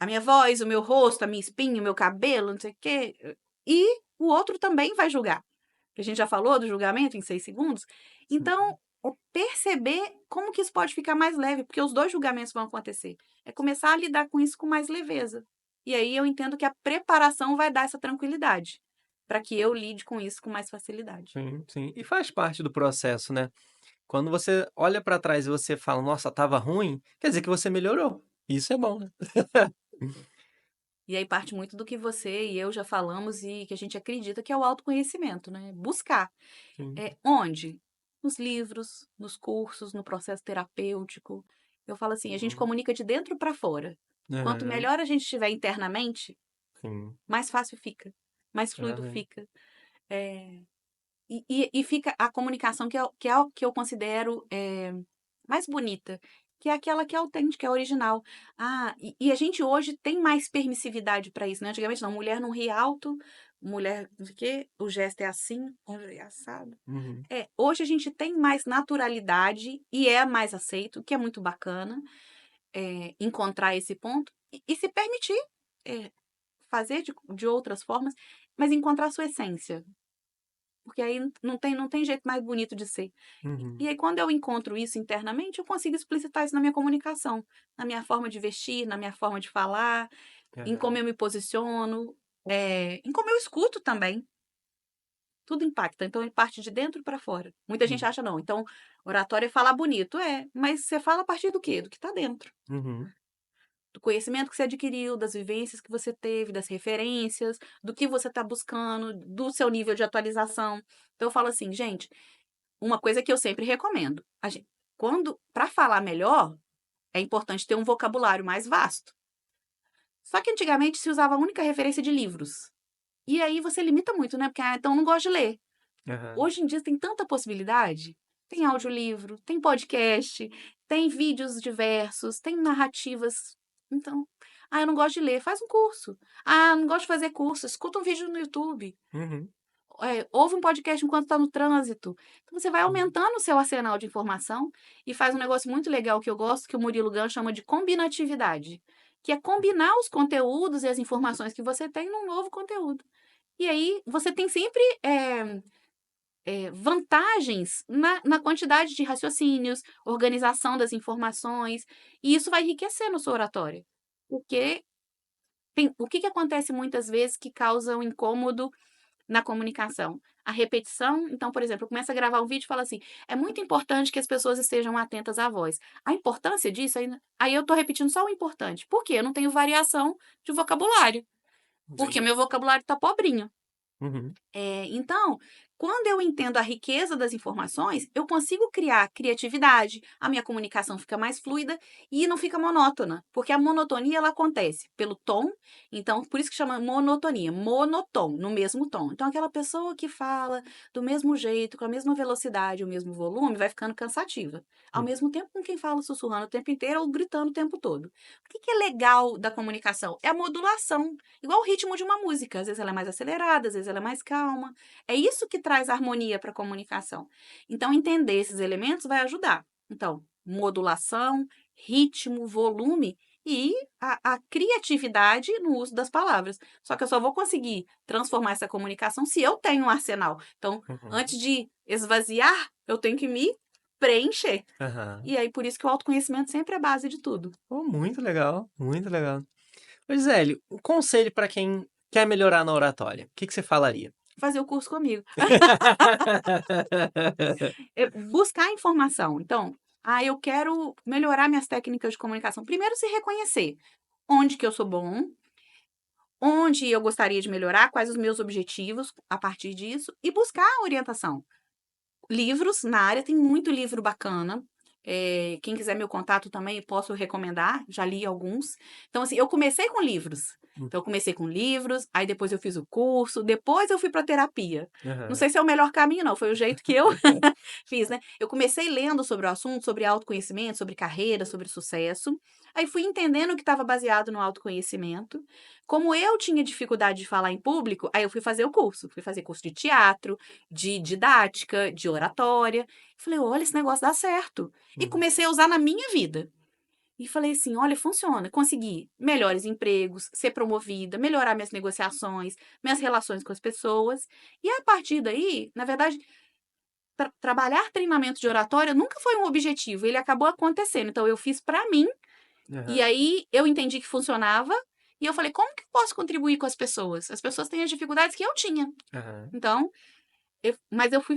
[SPEAKER 2] a minha voz, o meu rosto, a minha espinha, o meu cabelo, não sei o quê, e o outro também vai julgar. Que a gente já falou do julgamento em 6 segundos.
[SPEAKER 1] sim.
[SPEAKER 2] Então, é perceber como que isso pode ficar mais leve, porque os 2 julgamentos vão acontecer. É começar a lidar com isso com mais leveza. E aí eu entendo que a preparação vai dar essa tranquilidade, para que eu lide com isso com mais facilidade.
[SPEAKER 1] Sim, sim. E faz parte do processo, né? Quando você olha pra trás e você fala, nossa, tava ruim, quer dizer que você melhorou. Isso é bom, né?
[SPEAKER 2] E aí parte muito do que você e eu já falamos e que a gente acredita que é o autoconhecimento, né? Buscar.
[SPEAKER 1] Sim.
[SPEAKER 2] Onde? Nos livros, nos cursos, no processo terapêutico. Eu falo assim, a gente
[SPEAKER 1] Uhum.
[SPEAKER 2] comunica de dentro para fora. Quanto
[SPEAKER 1] Aham,
[SPEAKER 2] melhor a gente estiver internamente,
[SPEAKER 1] sim,
[SPEAKER 2] mais fácil fica, mais fluido
[SPEAKER 1] exatamente.
[SPEAKER 2] fica. E fica a comunicação que é o que eu considero mais bonita, que é aquela que é autêntica, é original. Ah, e a gente hoje tem mais permissividade para isso, né? Antigamente não, mulher não ri alto, mulher não sei o quê, o gesto é assim, é assado.
[SPEAKER 1] Uhum.
[SPEAKER 2] Hoje a gente tem mais naturalidade e é mais aceito, o que é muito bacana, encontrar esse ponto e se permitir eh, fazer de outras formas, mas encontrar a sua essência. Porque aí não tem jeito mais bonito de ser. E
[SPEAKER 1] Uhum.
[SPEAKER 2] aí, quando eu encontro isso internamente, eu consigo explicitar isso na minha comunicação, na minha forma de vestir, na minha forma de falar, em como
[SPEAKER 1] Aham.
[SPEAKER 2] eu me posiciono, em como eu escuto também. Tudo impacta. Então, ele parte de dentro para fora. Muita gente
[SPEAKER 1] Hum.
[SPEAKER 2] acha, não. Então, oratório é falar bonito. Mas você fala a partir do quê? Do que está dentro.
[SPEAKER 1] Uhum.
[SPEAKER 2] Do conhecimento que você adquiriu, das vivências que você teve, das referências, do que você está buscando, do seu nível de atualização. Então, eu falo assim, gente, uma coisa que eu sempre recomendo. Para falar melhor, é importante ter um vocabulário mais vasto. Só que antigamente se usava a única referência de livros. E aí você limita muito, né? Porque, então eu não gosto de ler.
[SPEAKER 1] Aham.
[SPEAKER 2] Hoje em dia tem tanta possibilidade. Tem audiolivro, tem podcast, tem vídeos diversos, tem narrativas. Então, eu não gosto de ler, faz um curso. Ah, não gosto de fazer curso, escuta um vídeo no YouTube.
[SPEAKER 1] Uhum.
[SPEAKER 2] Ouve um podcast enquanto está no trânsito. Então, você vai
[SPEAKER 1] Sim.
[SPEAKER 2] aumentando o seu arsenal de informação e faz um negócio muito legal que eu gosto, que o Murilo Gun chama de combinatividade, que é combinar os conteúdos e as informações que você tem num novo conteúdo. E aí, você tem sempre vantagens na quantidade de raciocínios, organização das informações, e isso vai enriquecer no seu oratório. Porque o que acontece muitas vezes que causa um incômodo na comunicação? A repetição. Então, por exemplo, eu começo a gravar um vídeo e falo assim: é muito importante que as pessoas estejam atentas à voz. A importância disso, aí eu estou repetindo só o importante. Por quê? Eu não tenho variação de vocabulário, porque
[SPEAKER 1] Sim.
[SPEAKER 2] meu vocabulário está pobrinho.
[SPEAKER 1] Uhum.
[SPEAKER 2] Então, quando eu entendo a riqueza das informações, eu consigo criar criatividade, a minha comunicação fica mais fluida e não fica monótona, porque a monotonia ela acontece pelo tom, então por isso que chama monotonia, monotom, no mesmo tom. Então aquela pessoa que fala do mesmo jeito, com a mesma velocidade, o mesmo volume, vai ficando cansativa. Ao
[SPEAKER 1] Hum.
[SPEAKER 2] mesmo tempo com quem fala sussurrando o tempo inteiro ou gritando o tempo todo. O que é legal da comunicação? É a modulação. Igual o ritmo de uma música. Às vezes ela é mais acelerada, às vezes ela é mais calma. É isso que traz harmonia para a comunicação. Então, entender esses elementos vai ajudar. Então, modulação, ritmo, volume e a criatividade no uso das palavras. Só que eu só vou conseguir transformar essa comunicação se eu tenho um arsenal. Então,
[SPEAKER 1] Uhum.
[SPEAKER 2] antes de esvaziar, eu tenho que me preencher.
[SPEAKER 1] Aham.
[SPEAKER 2] E aí, por isso que o autoconhecimento sempre é a base de tudo.
[SPEAKER 1] Oh, muito legal, muito legal. Ô, Gisele, um conselho para quem quer melhorar na oratória, o que que você falaria?
[SPEAKER 2] Fazer o curso comigo. Buscar informação. Então, eu quero melhorar minhas técnicas de comunicação. Primeiro, se reconhecer onde que eu sou bom, onde eu gostaria de melhorar, quais os meus objetivos a partir disso, e buscar orientação. Livros na área, tem muito livro bacana. Quem quiser meu contato também, posso recomendar, já li alguns. Então, assim, eu comecei com livros. Então, eu comecei com livros, aí depois eu fiz o curso, depois eu fui para terapia. Não
[SPEAKER 1] Aham.
[SPEAKER 2] sei se é o melhor caminho, não, foi o jeito que eu fiz, né? Eu comecei lendo sobre o assunto, sobre autoconhecimento, sobre carreira, sobre sucesso. Aí fui entendendo que estava baseado no autoconhecimento. Como eu tinha dificuldade de falar em público, aí eu fui fazer o curso. Fui fazer curso de teatro, de didática, de oratória. Falei, olha, esse negócio dá certo. E
[SPEAKER 1] Uhum.
[SPEAKER 2] comecei a usar na minha vida. E falei assim: olha, funciona. Consegui melhores empregos, ser promovida, melhorar minhas negociações, minhas relações com as pessoas. E a partir daí, na verdade, trabalhar treinamento de oratória nunca foi um objetivo, ele acabou acontecendo. Então, eu fiz para mim, e
[SPEAKER 1] Aham.
[SPEAKER 2] aí eu entendi que funcionava. E eu falei: como que eu posso contribuir com as pessoas? As pessoas têm as dificuldades que eu tinha.
[SPEAKER 1] Aham.
[SPEAKER 2] Então, mas eu fui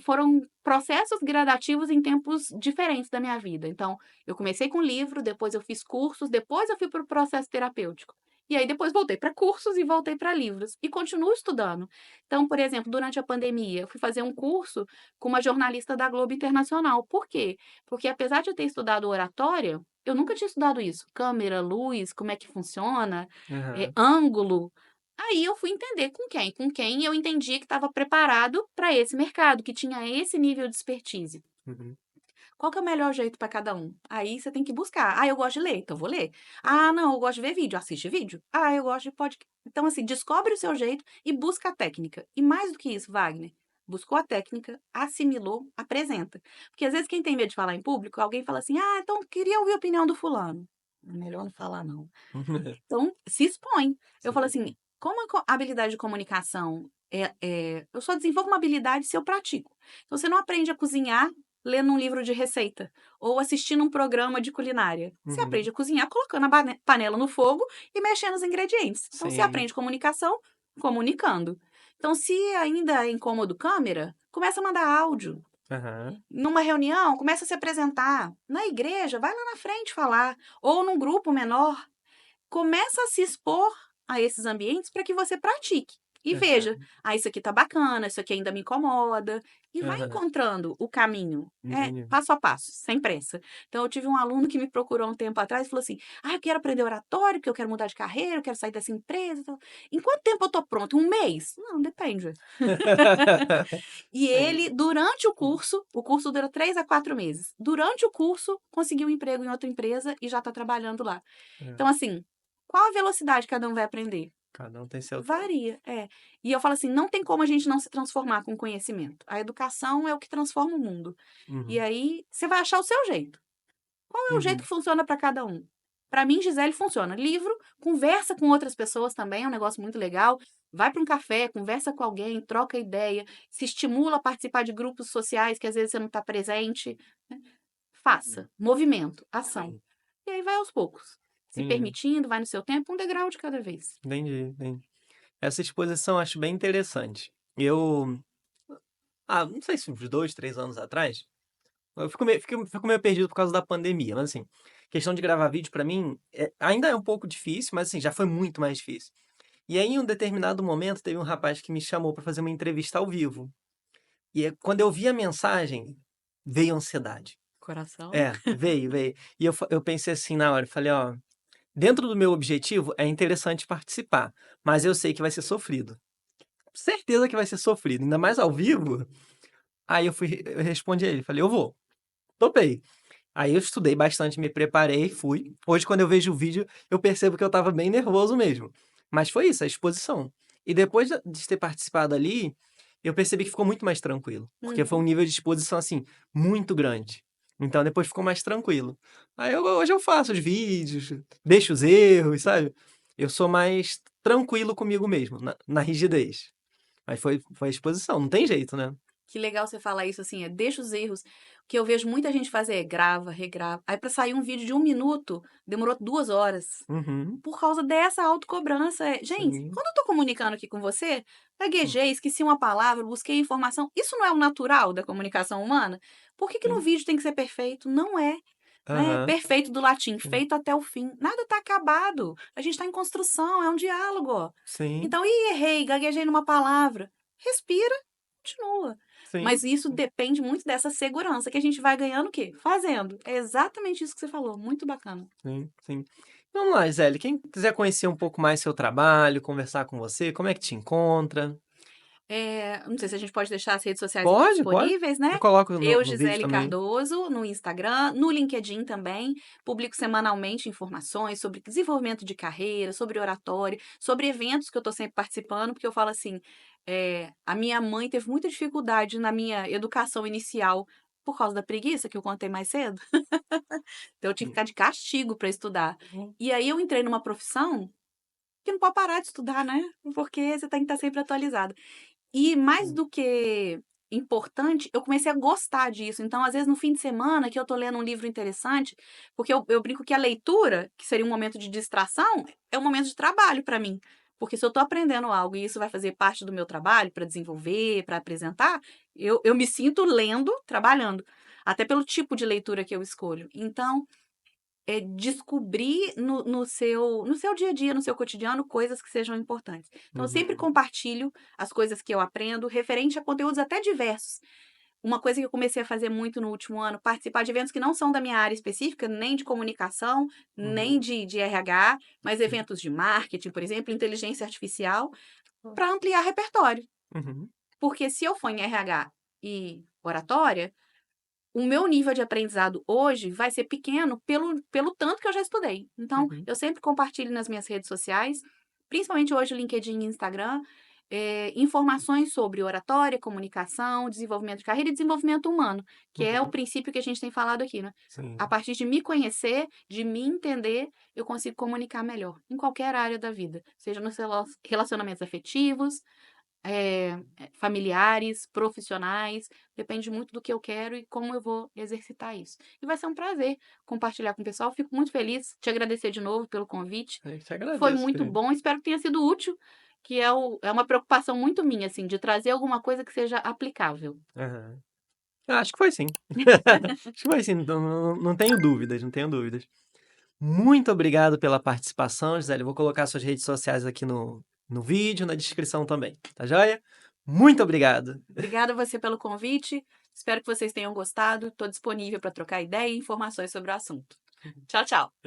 [SPEAKER 2] foram processos gradativos em tempos diferentes da minha vida. Então, eu comecei com livro, depois eu fiz cursos, depois eu fui para o processo terapêutico. E aí depois voltei para cursos e voltei para livros. E continuo estudando. Então, por exemplo, durante a pandemia, eu fui fazer um curso com uma jornalista da Globo Internacional. Por quê? Porque apesar de eu ter estudado oratória, eu nunca tinha estudado isso. Câmera, luz, como é que funciona,
[SPEAKER 1] Aham.
[SPEAKER 2] ângulo. Aí eu fui entender com quem. Com quem eu entendi que estava preparado para esse mercado, que tinha esse nível de expertise.
[SPEAKER 1] Uhum.
[SPEAKER 2] Qual que é o melhor jeito para cada um? Aí você tem que buscar. Ah, eu gosto de ler, então vou ler. Ah, não, eu gosto de ver vídeo, assiste vídeo. Ah, eu gosto de podcast. Então, assim, descobre o seu jeito e busca a técnica. E mais do que isso, Wagner, buscou a técnica, assimilou, apresenta. Porque às vezes quem tem medo de falar em público, alguém fala assim: ah, então queria ouvir a opinião do fulano. Melhor não falar, não. Então, se expõe. Eu falo
[SPEAKER 1] Sim.
[SPEAKER 2] assim, como a habilidade de comunicação eu só desenvolvo uma habilidade se eu pratico. Então, você não aprende a cozinhar lendo um livro de receita ou assistindo um programa de culinária. Você aprende
[SPEAKER 1] Uhum.
[SPEAKER 2] a cozinhar colocando a panela no fogo e mexendo os ingredientes. Então, você
[SPEAKER 1] Sim.
[SPEAKER 2] aprende comunicação comunicando. Então, se ainda é incômodo câmera, começa a mandar áudio.
[SPEAKER 1] Aham.
[SPEAKER 2] Numa reunião, começa a se apresentar. Na igreja, vai lá na frente falar. Ou num grupo menor, começa a se expor a esses ambientes para que você pratique. E veja,
[SPEAKER 1] Aham.
[SPEAKER 2] isso aqui tá bacana, isso aqui ainda me incomoda. E vai
[SPEAKER 1] Aham.
[SPEAKER 2] encontrando o caminho,
[SPEAKER 1] Entendi.
[SPEAKER 2] passo a passo, sem pressa. Então, eu tive um aluno que me procurou um tempo atrás e falou assim: ah, eu quero aprender oratório, porque eu quero mudar de carreira, eu quero sair dessa empresa. Em quanto tempo eu tô pronto? Um mês? Não, depende. E
[SPEAKER 1] Sim.
[SPEAKER 2] ele, durante o curso dura 3 a 4 meses. Durante o curso, conseguiu um emprego em outra empresa e já está trabalhando lá.
[SPEAKER 1] É.
[SPEAKER 2] Então, assim, qual a velocidade que cada um vai aprender?
[SPEAKER 1] Cada um tem seu tempo.
[SPEAKER 2] Varia, é. E eu falo assim, não tem como a gente não se transformar com conhecimento. A educação é o que transforma o mundo. E
[SPEAKER 1] Uhum.
[SPEAKER 2] aí, você vai achar o seu jeito. Qual é o jeito
[SPEAKER 1] Uhum.
[SPEAKER 2] que funciona para cada um? Para mim, Gisele, funciona. Livro, conversa com outras pessoas também, é um negócio muito legal. Vai para um café, conversa com alguém, troca ideia, se estimula a participar de grupos sociais que às vezes você não está presente, né? Faça, movimento, ação.
[SPEAKER 1] Sim.
[SPEAKER 2] E aí vai aos poucos, se
[SPEAKER 1] Entendi.
[SPEAKER 2] permitindo, vai no seu tempo, um degrau de cada vez.
[SPEAKER 1] Entendi, entendi. Essa exposição eu acho bem interessante. Eu, não sei se uns 2, 3 anos atrás, eu fico meio perdido por causa da pandemia, mas assim, questão de gravar vídeo pra mim ainda é um pouco difícil, mas assim, já foi muito mais difícil. E aí, em um determinado momento, teve um rapaz que me chamou pra fazer uma entrevista ao vivo. E quando eu vi a mensagem, veio ansiedade.
[SPEAKER 2] Coração.
[SPEAKER 1] É, veio. E eu pensei assim na hora, eu falei, ó, dentro do meu objetivo é interessante participar, mas eu sei que vai ser sofrido. Certeza que vai ser sofrido, ainda mais ao vivo. Aí eu respondi a ele, falei, eu vou, topei. Aí eu estudei bastante, me preparei, fui. Hoje, quando eu vejo o vídeo, eu percebo que eu estava bem nervoso mesmo. Mas foi isso, a exposição. E depois de ter participado ali, eu percebi que ficou muito mais tranquilo. Porque foi um
[SPEAKER 2] Uhum.
[SPEAKER 1] nível de exposição, assim, muito grande. Então depois ficou mais tranquilo. Hoje eu faço os vídeos, deixo os erros, sabe? Eu sou mais tranquilo comigo mesmo, na rigidez. Mas foi a exposição, não tem jeito, né?
[SPEAKER 2] Que legal você falar isso assim, deixa os erros. O que eu vejo muita gente fazer é grava, regrava. Aí para sair um vídeo de 1 minuto, demorou 2 horas.
[SPEAKER 1] Uhum,
[SPEAKER 2] Por causa dessa autocobrança. Gente,
[SPEAKER 1] sim.
[SPEAKER 2] quando eu tô comunicando aqui com você, gaguejei, esqueci uma palavra, busquei informação. Isso não é o natural da comunicação humana? Por que que no
[SPEAKER 1] Sim.
[SPEAKER 2] vídeo tem que ser perfeito? Não é. Né?
[SPEAKER 1] Aham,
[SPEAKER 2] Perfeito do latim,
[SPEAKER 1] sim.
[SPEAKER 2] feito até o fim. Nada tá acabado. A gente tá em construção, é um diálogo.
[SPEAKER 1] Sim.
[SPEAKER 2] Então, errei, gaguejei numa palavra. Respira, continua.
[SPEAKER 1] Sim,
[SPEAKER 2] Mas isso depende muito dessa segurança que a gente vai ganhando o quê? Fazendo. É exatamente isso que você falou. Muito bacana.
[SPEAKER 1] sim, sim. Vamos lá, Gisele, quem quiser conhecer um pouco mais seu trabalho, conversar com você, como é que te encontra?
[SPEAKER 2] Não sei se a gente pode deixar as redes sociais aqui
[SPEAKER 1] Pode, pode.
[SPEAKER 2] disponíveis, né?
[SPEAKER 1] Eu coloco
[SPEAKER 2] Eu,
[SPEAKER 1] no vídeo
[SPEAKER 2] Gisele
[SPEAKER 1] também.
[SPEAKER 2] Cardoso, no Instagram, no LinkedIn também. Publico semanalmente informações sobre desenvolvimento de carreira, sobre oratória, sobre eventos que eu estou sempre participando, porque eu falo assim, a minha mãe teve muita dificuldade na minha educação inicial por causa da preguiça que eu contei mais cedo. Então eu tinha que
[SPEAKER 1] Hum,
[SPEAKER 2] ficar de castigo para estudar. E aí eu entrei numa profissão que não pode parar de estudar, né? Porque você tem que estar sempre atualizado. E mais
[SPEAKER 1] hum,
[SPEAKER 2] do que importante, eu comecei a gostar disso. Então, às vezes, no fim de semana, que eu tô lendo um livro interessante, porque eu brinco que a leitura, que seria um momento de distração, é um momento de trabalho para mim. Porque se eu tô aprendendo algo e isso vai fazer parte do meu trabalho, para desenvolver, para apresentar, eu me sinto lendo, trabalhando. Até pelo tipo de leitura que eu escolho. Então, descobrir no seu dia a dia, no seu cotidiano, coisas que sejam importantes. Então, eu sempre
[SPEAKER 1] uhum,
[SPEAKER 2] compartilho as coisas que eu aprendo, referente a conteúdos até diversos. Uma coisa que eu comecei a fazer muito no último ano, participar de eventos que não são da minha área específica, nem de comunicação, nem
[SPEAKER 1] uhum,
[SPEAKER 2] de RH, mas
[SPEAKER 1] sim,
[SPEAKER 2] eventos de marketing, por exemplo, inteligência artificial, para ampliar repertório.
[SPEAKER 1] uhum,
[SPEAKER 2] Porque se eu for em RH e oratória, o meu nível de aprendizado hoje vai ser pequeno pelo tanto que eu já estudei. Então,
[SPEAKER 1] uhum,
[SPEAKER 2] eu sempre compartilho nas minhas redes sociais, principalmente hoje LinkedIn e Instagram, informações sobre oratória, comunicação, desenvolvimento de carreira e desenvolvimento humano, que é o
[SPEAKER 1] uhum,
[SPEAKER 2] princípio que a gente tem falado aqui, né? A
[SPEAKER 1] sim,
[SPEAKER 2] partir de me conhecer, de me entender, eu consigo comunicar melhor, em qualquer área da vida, seja nos relacionamentos afetivos, familiares, profissionais, depende muito do que eu quero e como eu vou exercitar isso. E vai ser um prazer compartilhar com o pessoal. Fico muito feliz, te agradecer de novo pelo convite.
[SPEAKER 1] eu te
[SPEAKER 2] Foi
[SPEAKER 1] agradeço,
[SPEAKER 2] muito
[SPEAKER 1] querido.
[SPEAKER 2] bom, espero que tenha sido útil, que é uma preocupação muito minha, assim, de trazer alguma coisa que seja aplicável.
[SPEAKER 1] Aham. Acho que foi sim. Acho que foi sim, não tenho dúvidas, não tenho dúvidas. Muito obrigado pela participação, Gisele. Eu vou colocar suas redes sociais aqui no vídeo, na descrição também, tá joia? Muito obrigado.
[SPEAKER 2] Obrigada a você pelo convite. Espero que vocês tenham gostado. Estou disponível para trocar ideia e informações sobre o assunto. Tchau, tchau.